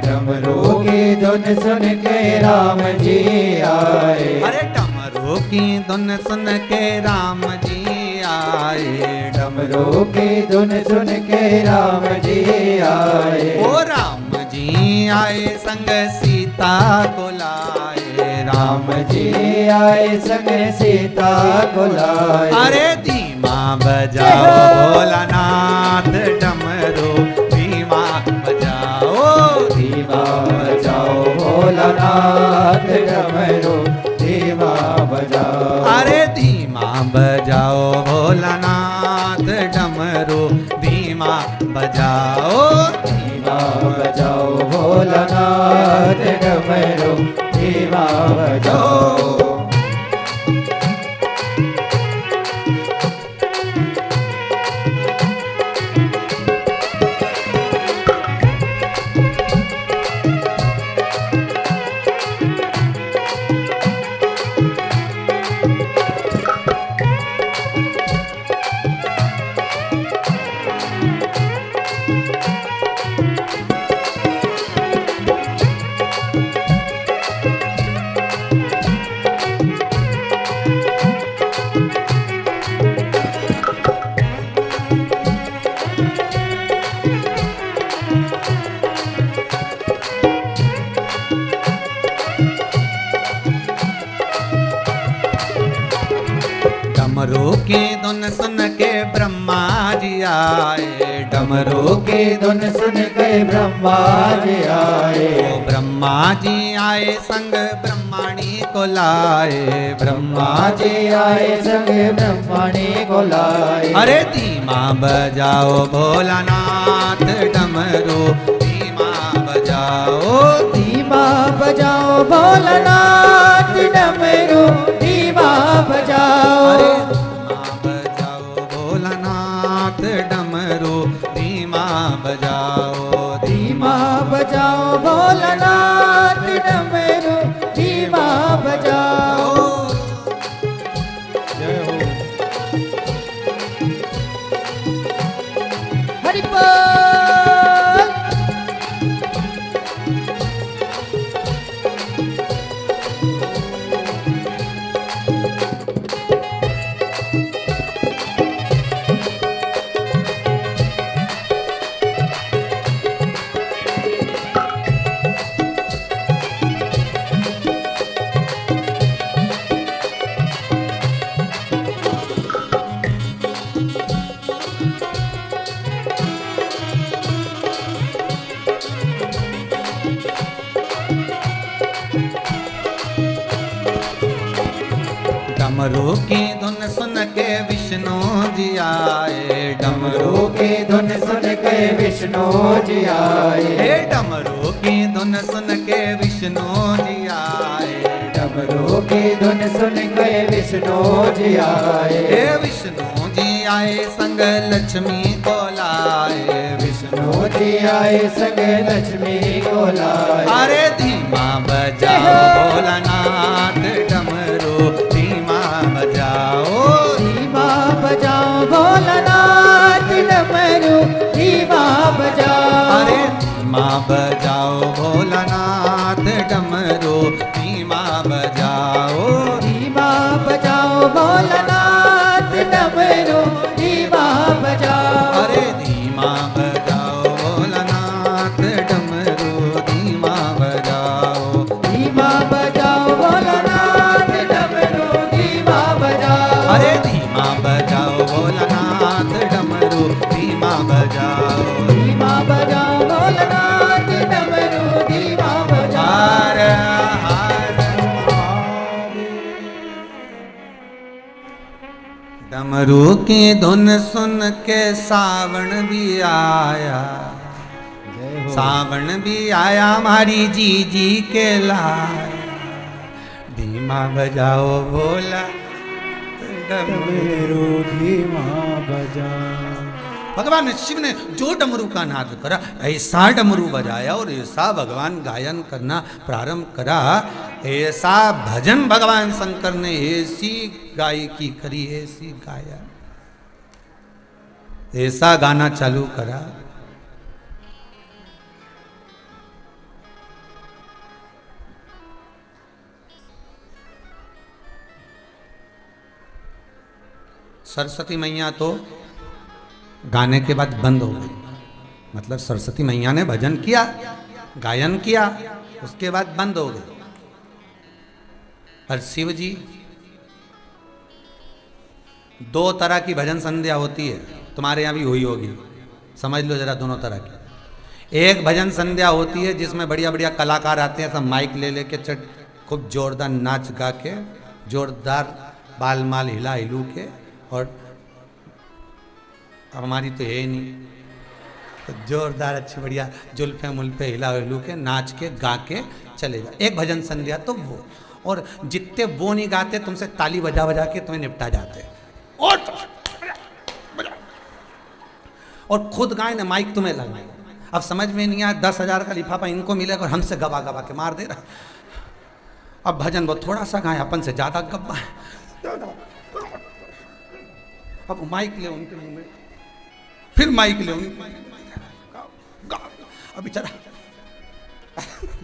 डमरू की धुन सुन के राम जी आए, अरे डमरू की धुन सुन के राम जी आए, डमरू की धुन सुन के राम जी आए, ओ राम जी आए संग सीता को लाए, राम जी आए संग सीता को लाए। अरे धीमा बजाओ भोलानाथ डमरू धीमा बजाओ, धीमा बजाओ भोलानाथ डमरू धीमा बजाओ, अरे धीमा बजाओ भोलानाथ डमरू धीमा बजाओ, धीमा बजाओ भोलानाथ डमरू धीमा बजाओ। डमरू की धुन सुन के ब्रह्मा जी आए, डमरू की धुन सुन के ब्रह्मा जी आए, ओ ब्रह्मा जी आए संग ब्रह्माणी को लाए, ब्रह्मा जी आए संग ब्रह्मणी को लाए। अरे धीमा बजाओ भोलानाथ डमरू धीमा बजाओ, धीमा बजाओ भोलानाथ डमरू धीमा बजाओ, अरे धीमा बजाओ भोलानाथ डमरू धीमा बजाओ, धीमा बजाओ भोलानाथ डमरू धीमा बजाओ। जय हो हरि बोल। डमरू की धुन सुन के विष्णु जी आए, डमरू की धुन सुन के विष्णु जी आए, हे डमरू की धुन सुन के विष्णु जी आए, डमरू की धुन सुन के विष्णु जी आए, हे विष्णु जी आए संग लक्ष्मी को लाए, विष्णु जी आए संग लक्ष्मी को लाए। अरे धीमा बजाओ भोलानाथ डमरू भोलानाथ डमरू धीमा बजाओ। अरे धीमा बजाओ भोलानाथ डमरू धीमा बजाओ। धीमा बजाओ भोलानाथ डमरू धीमा बजाओ। अरे धीमा बजाओ भोलानाथ डमरू धीमा बजाओ। धीमा बजाओ भोलानाथ डमरू धीमा बजाओ। हर हर डमरू की धुन सुन के सावन भी आया। जय हो। सावन भी आया हमारी जी के लाया। धीमा बजाओ भोला डमरू धीमा बजा। भगवान शिव ने जो डमरू का नाद करा ऐसा डमरू बजाया और ऐसा भगवान गायन करना प्रारंभ करा। ऐसा भजन भगवान शंकर ने ऐसी गायकी करी, ऐसी गाया, ऐसा गाना चालू करा। सरस्वती मैया तो गाने के बाद बंद हो गई। मतलब सरस्वती मैया ने भजन किया, गायन किया, उसके बाद बंद हो गई। और शिव जी, दो तरह की भजन संध्या होती है, तुम्हारे यहाँ भी हुई होगी, समझ लो जरा दोनों तरह की। एक भजन संध्या होती है जिसमें बढ़िया बढ़िया कलाकार आते हैं, सब माइक ले लेके चट खूब जोरदार नाच गा के, जोरदार बाल माल हिला हिलू के, और अब हमारी तो है ही नहीं, तो जोरदार अच्छी बढ़िया जुल्फे मुल्फे हिला हिलू के नाच के गा के चले जा। एक भजन संध्या तो वो, और जितने वो नहीं गाते तुमसे ताली बजा बजा के तुम्हें निपटा जाते, और खुद गाए ना माइक तुम्हें लगाए। अब समझ में नहीं आया, 10,000 का लिफाफा इनको मिलेगा और हमसे गवा गवा के मार दे रहा। अब भजन वो थोड़ा सा गाए, अपन से ज्यादा गब्बा है। अब माइक ले उनके मुंह में, फिर माइक ले उनके, अब बेचारा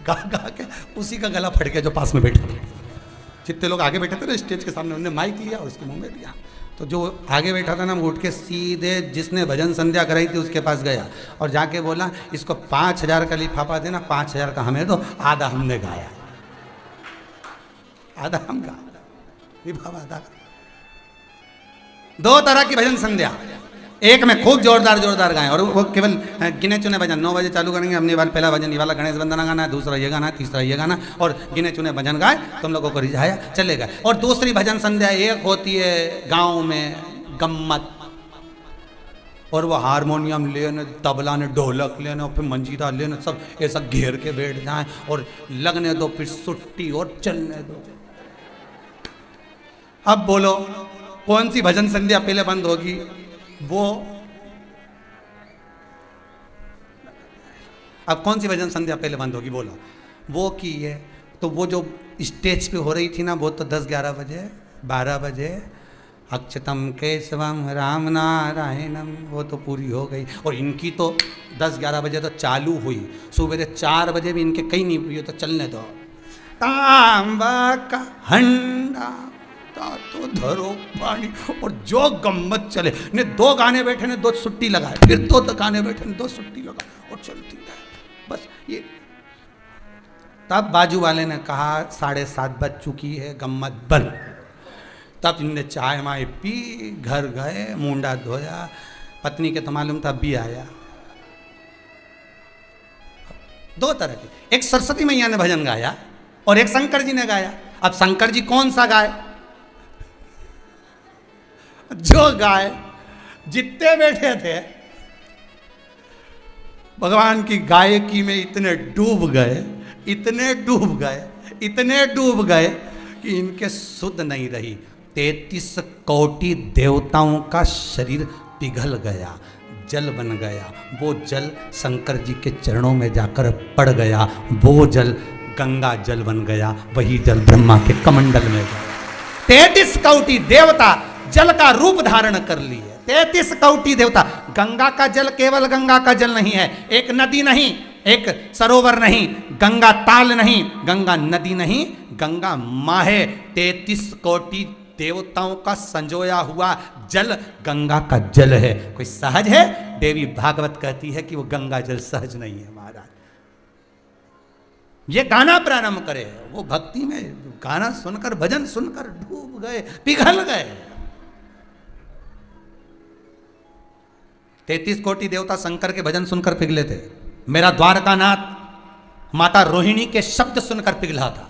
गा गा के उसी का गला फट गया जो पास में बैठे थे। जितने लोग आगे बैठे थे ना स्टेज के सामने, उन्होंने माइक लिया और उसके मुंह में दिया। तो जो आगे बैठा था ना, वो उठ के सीधे जिसने भजन संध्या कराई थी उसके पास गया और जाके बोला, इसको 5,000 का लिफाफा देना, 5,000 का हमें दो, आधा हमने गाया, आधा हम गा, लिफाफा आधा। दो तरह की भजन संध्या, एक में खूब जोरदार जोरदार गाएं, और वो केवल गिने चुने भजन 9 बजे चालू करेंगे। हमने वाला पहला भजन ये वाला गणेश वंदना गाना है, दूसरा ये गाना है, तीसरा ये गाना, और गिने चुने भजन गाए, तुम लोगों को रिझाया चलेगा। और दूसरी भजन संध्या एक होती है गांव में गम्मत, और वो हारमोनियम लेने, तबला ने, ढोलक लेने, और फिर मंजीरा लेने, सब ऐसा घेर के बैठ जाए और लगने दो, फिर सुट्टी और चलने दो। अब बोलो कौन सी भजन संध्या पहले बंद होगी? वो अब कौन सी भजन संध्या पहले बंद होगी? बोलो। वो की है तो वो जो स्टेज पे हो रही थी ना, वो तो 10-11 बजे 12 बजे अक्षतम केशवम राम नारायणम, वो तो पूरी हो गई। और इनकी तो 10-11 बजे तो चालू हुई, सुबह 4 बजे भी इनके कहीं नहीं हुई, तो चलने दो। तांबा का हंडा तो धरो पानी, और जो गम्मत चले ने, 2 गाने बैठे ने 2 सुट्टी लगाए, फिर 2 गाने बैठे ने 2 सुट्टी लगाए, और चलती रहे बस ये। तब बाजू वाले ने कहा 7:30 बज चुकी है, गम्मत बंद। तब इनने चाय माय पी, घर गए, मुंडा धोया, पत्नी के तो मालूम था भी आया। 2 तरह की, एक सरस्वती मैया ने भजन गाया और एक शंकर जी ने गाया। अब शंकर जी कौन सा गाए? जो गाय जितने बैठे थे भगवान की गायकी में इतने डूब गए, इतने डूब गए, इतने डूब गए कि इनके सुध नहीं रही। 33 कोटि देवताओं का शरीर पिघल गया, जल बन गया। वो जल शंकर जी के चरणों में जाकर पड़ गया, वो जल गंगा जल बन गया, वही जल ब्रह्मा के कमंडल में गया। 33 कोटि देवता जल का रूप धारण कर लिए। 33 कोटि देवता। गंगा का जल केवल गंगा का जल नहीं है, एक नदी नहीं, एक सरोवर नहीं, गंगा ताल नहीं, गंगा नदी नहीं, गंगा माँ है। 33 कोटि देवताओं का संजोया हुआ जल गंगा का जल है। कोई सहज है? देवी भागवत कहती है कि वो गंगा जल सहज नहीं है महाराज। ये गाना प्रारंभ करे, वो भक्ति में गाना सुनकर भजन सुनकर डूब गए, पिघल गए। 33 कोटि देवता शंकर के भजन सुनकर पिघले थे। मेरा द्वारकानाथ माता रोहिणी के शब्द सुनकर पिघला था।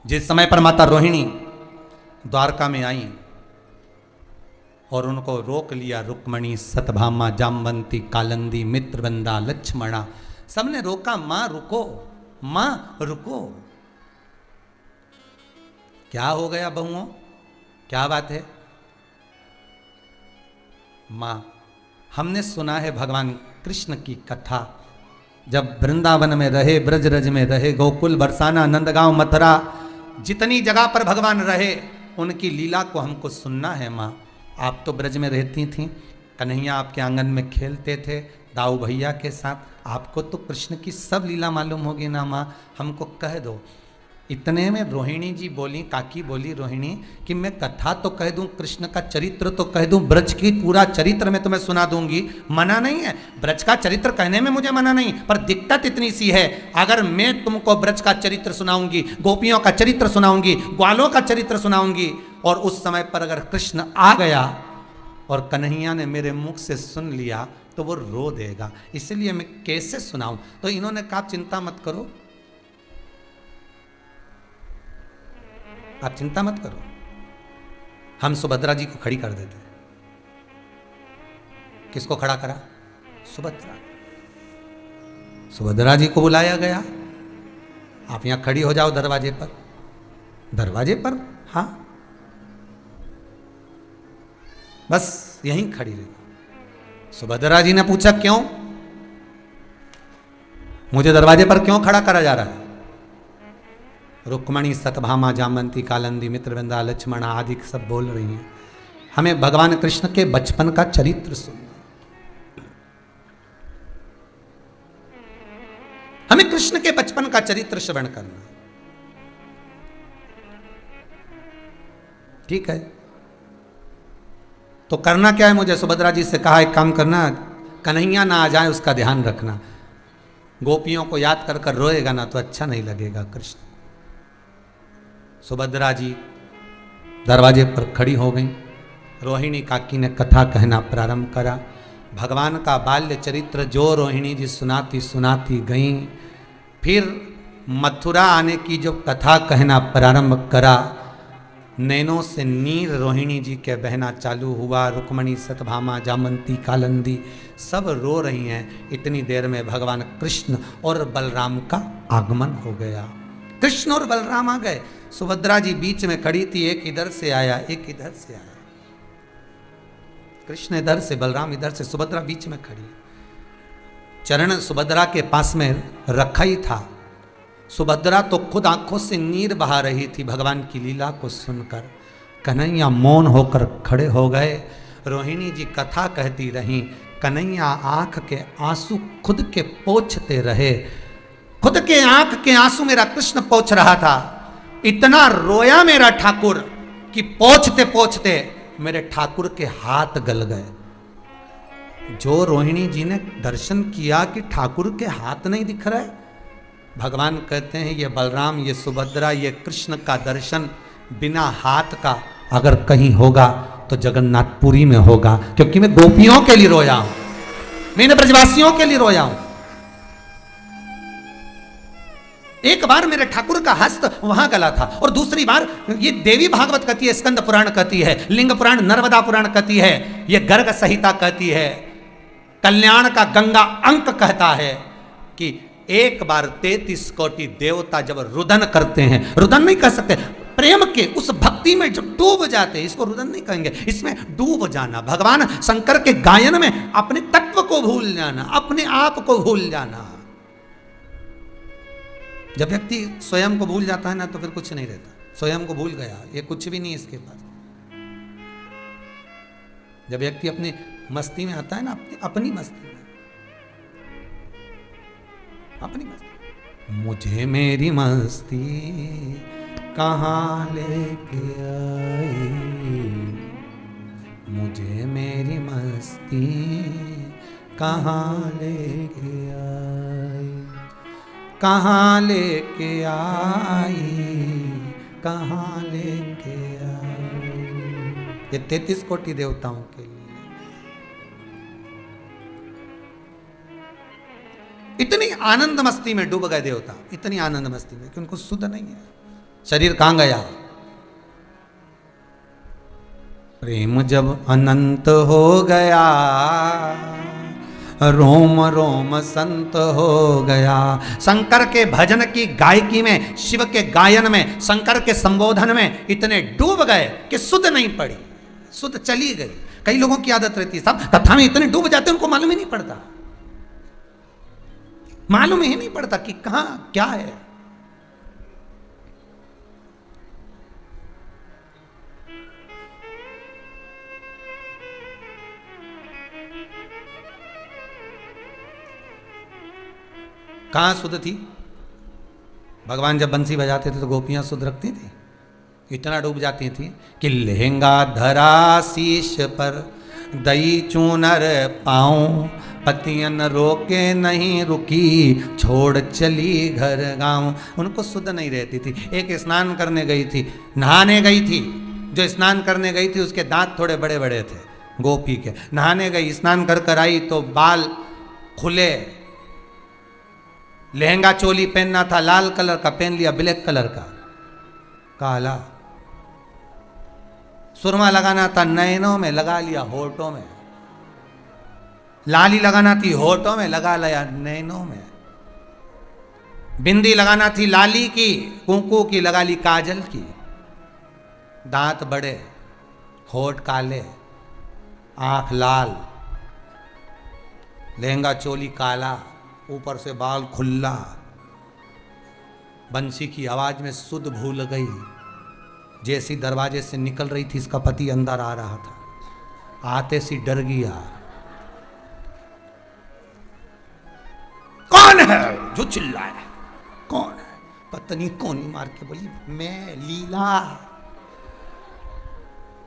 जिस समय पर माता रोहिणी द्वारका में आई और उनको रोक लिया, रुक्मणी, सतभामा, जामवंती, कालंदी, मित्रवंदा, लक्ष्मणा, सबने रोका, मां रुको, मां रुको। क्या हो गया बहुओं, क्या बात है? मां, हमने सुना है भगवान कृष्ण की कथा, जब वृंदावन में रहे, ब्रजरज में रहे, गोकुल, बरसाना, नंदगांव, मथुरा, जितनी जगह पर भगवान रहे उनकी लीला को हमको सुनना है। माँ, आप तो ब्रज में रहती थीं, कन्हैया आपके आंगन में खेलते थे दाऊ भैया के साथ, आपको तो कृष्ण की सब लीला मालूम होगी ना माँ, हमको कह दो। इतने में रोहिणी जी बोली, काकी बोली रोहिणी कि मैं कथा तो कह दूं, कृष्ण का चरित्र तो कह दूं, ब्रज की पूरा चरित्र मैं तुम्हें सुना दूंगी, मना नहीं है, ब्रज का चरित्र कहने में मुझे मना नहीं, पर दिक्कत इतनी सी है, अगर मैं तुमको ब्रज का चरित्र सुनाऊंगी, गोपियों का चरित्र सुनाऊंगी, ग्वालों का चरित्र सुनाऊंगी, और उस समय पर अगर कृष्ण आ गया और कन्हैया ने मेरे मुख से सुन लिया तो वो रो देगा, इसलिए मैं कैसे सुनाऊं। तो इन्होंने कहा चिंता मत करो, आप चिंता मत करो, हम सुभद्रा जी को खड़ी कर देते। किसको खड़ा करा? सुभद्रा। सुभद्रा जी को बुलाया गया, आप यहां खड़ी हो जाओ दरवाजे पर। दरवाजे पर? हाँ, बस यहीं खड़ी रही। सुभद्रा जी ने पूछा क्यों, मुझे दरवाजे पर क्यों खड़ा करा जा रहा है? रुक्मणी, सतभामा, जामवंती, कालंदी, मित्रवृंदा, लक्ष्मणा आदि सब बोल रही हैं, हमें भगवान कृष्ण के बचपन का चरित्र सुनना, हमें कृष्ण के बचपन का चरित्र श्रवण करना। ठीक है, तो करना क्या है? मुझे सुभद्रा जी से कहा एक काम करना, कन्हैया ना आ जाए उसका ध्यान रखना, गोपियों को याद कर कर रोएगा ना तो अच्छा नहीं लगेगा कृष्ण। सुभद्रा जी दरवाजे पर खड़ी हो गई। रोहिणी काकी ने कथा कहना प्रारंभ करा। भगवान का बाल्य चरित्र जो रोहिणी जी सुनाती सुनाती गई, फिर मथुरा आने की जो कथा कहना प्रारंभ करा, नैनों से नीर रोहिणी जी के बहना चालू हुआ। रुक्मणी, सतभामा, जामवंती, कालंदी सब रो रही हैं। इतनी देर में भगवान कृष्ण और बलराम का आगमन हो गया। कृष्ण और बलराम आ गए। सुभद्रा जी बीच में खड़ी थी, एक इधर से आया, एक इधर से आया, कृष्ण इधर से, बलराम इधर से, सुभद्रा बीच में खड़ी। चरण सुभद्रा के पास में रखा ही था। सुभद्रा तो खुद आंखों से नीर बहा रही थी भगवान की लीला को सुनकर। कन्हैया मौन होकर खड़े हो गए। रोहिणी जी कथा कहती रहीं, कन्हैया आंख के आंसू खुद के पोंछते रहे। खुद के आंख के आंसू मेरा कृष्ण पोंछ रहा था। इतना रोया मेरा ठाकुर कि पोंछते पोंछते मेरे ठाकुर के हाथ गल गए। जो रोहिणी जी ने दर्शन किया कि ठाकुर के हाथ नहीं दिख रहा है, भगवान कहते हैं ये बलराम, ये सुभद्रा, ये कृष्ण का दर्शन बिना हाथ का अगर कहीं होगा तो जगन्नाथपुरी में होगा, क्योंकि मैं गोपियों के लिए रोया हूं, मैंने ब्रजवासियों के लिए रोया हूं। एक बार मेरे ठाकुर का हस्त वहां गला था, और दूसरी बार ये देवी भागवत कहती है, स्कंद पुराण कहती है, लिंग पुराण, नर्मदा पुराण कहती है, ये गर्ग संहिता कहती है, कल्याण का गंगा अंक कहता है कि एक बार 33 कोटि देवता जब रुदन करते हैं, रुदन नहीं कह सकते, प्रेम के उस भक्ति में जो डूब जाते हैं, इसको रुदन नहीं कहेंगे, इसमें डूब जाना, भगवान शंकर के गायन में अपने तत्व को भूल जाना, अपने आप को भूल जाना। जब व्यक्ति स्वयं को भूल जाता है ना तो फिर कुछ नहीं रहता। स्वयं को भूल गया, ये कुछ भी नहीं इसके पास। जब व्यक्ति अपनी मस्ती में आता है ना, अपनी मस्ती में, अपनी मस्ती, मुझे मेरी मस्ती कहाँ लेके आई मुझे मेरी मस्ती, कहाँ लेके आई, कहाँ लेके आई, कहाँ लेके आई। ये 33 कोटि देवताओं के लिए इतनी आनंद मस्ती में डूब गए देवता, इतनी आनंद मस्ती में कि उनको सुध नहीं है। शरीर कहां गया? प्रेम जब अनंत हो गया, रोम रोम संत हो गया। शंकर के भजन की गायकी में, शिव के गायन में, शंकर के संबोधन में इतने डूब गए कि सुध नहीं पड़ी, सुध चली गई। कई लोगों की आदत रहती है, सब कथा में इतने डूब जाते हैं उनको मालूम ही नहीं पड़ता, मालूम ही नहीं पड़ता कि कहां क्या है। कहां सुध थी? भगवान जब बंसी बजाते थे तो गोपियां सुध रखती थी? इतना डूब जाती थी कि लहंगा धरा शीश पर, दई चूनर पाऊं, पतियन रोके नहीं रुकी, छोड़ चली घर गांव। उनको सुध नहीं रहती थी। एक स्नान करने गई थी, नहाने गई थी, जो स्नान करने गई थी उसके दांत थोड़े बड़े बड़े थे गोपी के। नहाने गई, स्नान कर कर आई तो बाल खुले, लहंगा चोली पहनना था लाल कलर का, पहन लिया ब्लैक कलर का, काला। सुरमा लगाना था नैनों में, लगा लिया होठों में। लाली लगाना थी होठों में, लगा लिया नैनों में। बिंदी लगाना थी लाली की, कुंकू की, लगा ली काजल की। दांत बड़े, होठ काले, आंख लाल, लहंगा चोली काला, ऊपर से बाल खुल्ला। बंसी की आवाज में सुध भूल गई। जैसी दरवाजे से निकल रही थी इसका पति अंदर आ रहा था, आते सी डर गया। कौन है जो चिल्लाया? कौन है? पत्नी कोनी मार के बोली, मैं लीला।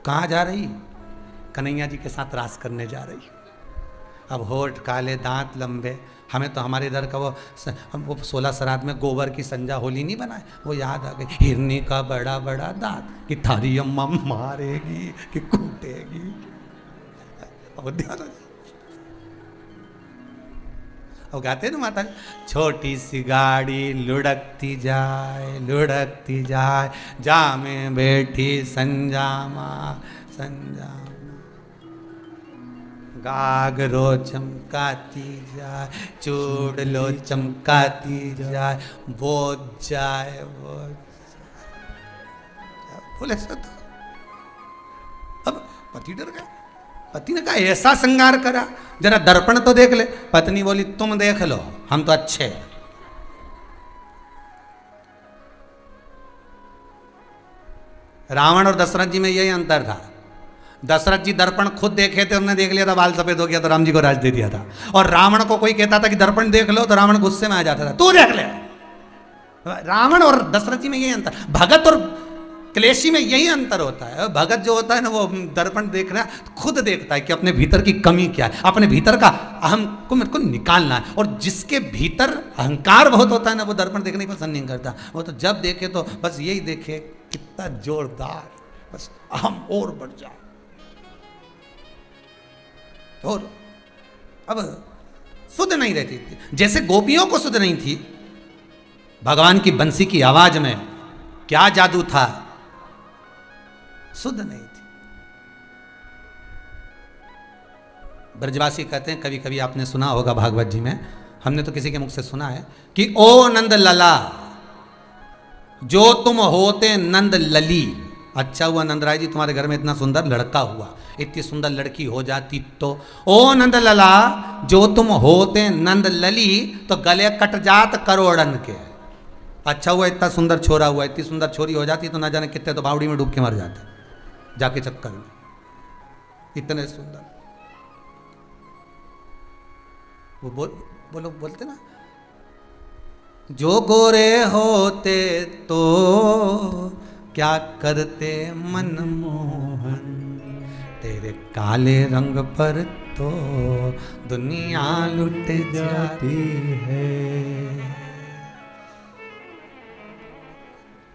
कहां जा रही? कन्हैया जी के साथ रास करने जा रही। अब होठ काले, दांत लंबे। हमें तो हमारे इधर का वो 16 श्राद्ध में गोबर की संजा होली नहीं बनाए, वो याद आ गई। हिरनी का बड़ा बड़ा दांत, कि थारी अम्मा मारेगी कि कूटेगी। अब ध्यान, अब गाते ना माता, छोटी सी गाड़ी लुढ़कती जाए, जा में बैठी संजामा, संजामा। गागरो चमकाती जाए, चूड़लो चमकाती जाए, बोझ जाए, बोले तो। अब पति डर गया। पति ने कहा ऐसा श्रृंगार करा, जरा दर्पण तो देख ले। पत्नी बोली तुम देख लो, हम तो अच्छे हैं। रावण और दशरथ जी में यही अंतर था। दशरथ जी दर्पण खुद देखे थे, उन्होंने देख लिया था, बाल सफेद हो गया तो राम जी को राज दे दिया था। और रावण को कोई कहता था कि दर्पण देख लो तो रावण गुस्से में आ जाता था, तू देख ले। रावण और दशरथ जी में यही अंतर। भगत और क्लेशी में यही अंतर होता है। भगत जो होता है ना, वो दर्पण देखना खुद देखता है कि अपने भीतर की कमी क्या है, अपने भीतर का अहम को मेरे को निकालना है। और जिसके भीतर अहंकार बहुत होता है ना, वो दर्पण देखने पसंद नहीं करता। वो तो जब देखे तो बस यही देखे, कितना जोरदार, बस अहम और बढ़ जाए। और अब सुध नहीं रहती थी, जैसे गोपियों को सुध नहीं थी। भगवान की बंसी की आवाज में क्या जादू था, सुध नहीं थी। ब्रजवासी कहते हैं, कभी कभी आपने सुना होगा भागवत जी में, हमने तो किसी के मुख से सुना है कि ओ नंद लला, जो तुम होते नंद लली। अच्छा हुआ नंदराय जी तुम्हारे घर में इतना सुंदर लड़का हुआ, इतनी सुंदर लड़की हो जाती तो। ओ नंद लला, जो तुम होते नंद लली, तो गले कट जात करोड़न के। अच्छा हुआ इतना सुंदर छोरा हुआ, इतनी सुंदर छोरी हो जाती तो ना जाने कितने तो बावड़ी में डूब के मर जाते जाके चक्कर में, इतने सुंदर। वो बोलते ना, जो गोरे होते तो क्या करते मनमोहन, तेरे काले रंग पर तो दुनिया लुट जाती है।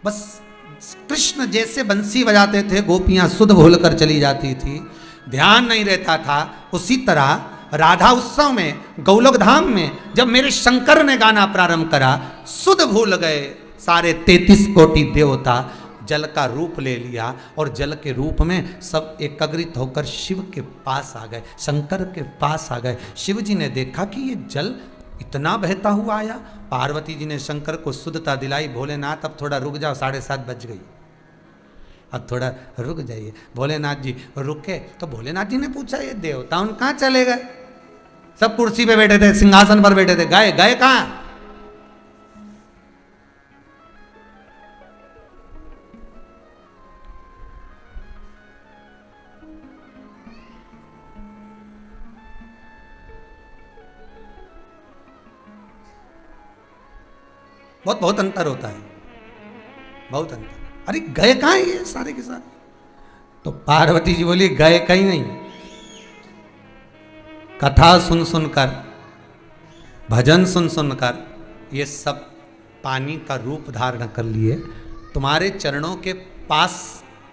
बस कृष्ण जैसे बंसी बजाते थे, गोपियां सुध भूल कर चली जाती थी, ध्यान नहीं रहता था। उसी तरह राधा उत्सव में, गौलोक धाम में जब मेरे शंकर ने गाना प्रारंभ करा, सुध भूल गए सारे 33 कोटि देवता, जल का रूप ले लिया और जल के रूप में सब एकत्रित होकर शिव के पास आ गए, शंकर के पास आ गए। शिव जी ने देखा कि ये जल इतना बहता हुआ आया। पार्वती जी ने शंकर को शुद्धता दिलाई, भोलेनाथ अब थोड़ा रुक जाओ, 7:30 बज गई, अब थोड़ा रुक जाइए। भोलेनाथ जी रुके तो भोलेनाथ जी ने पूछा ये देवता उन कहाँ चले गए? सब कुर्सी पे बैठे थे, सिंहासन पर बैठे थे, गए गए कहाँ? बहुत बहुत अंतर होता है, बहुत अंतर। अरे गए कहाँ ये सारे के सारे? तो पार्वती जी बोली गए कहीं नहीं, कथा सुन सुनकर, भजन सुन सुनकर ये सब पानी का रूप धारण कर लिए। तुम्हारे चरणों के पास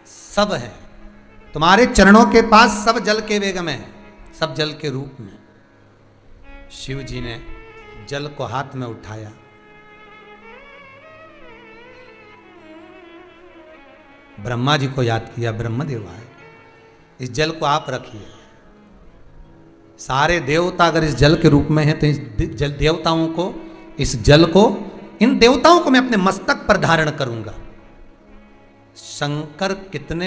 सब है, तुम्हारे चरणों के पास सब जल के वेग में है, सब जल के रूप में। शिव जी ने जल को हाथ में उठाया, ब्रह्मा जी को याद किया, ब्रह्मदेव आए, इस जल को आप रखिए। सारे देवता अगर इस जल के रूप में हैं तो इस देवताओं को, इस जल को, इन देवताओं को मैं अपने मस्तक पर धारण करूंगा। शंकर कितने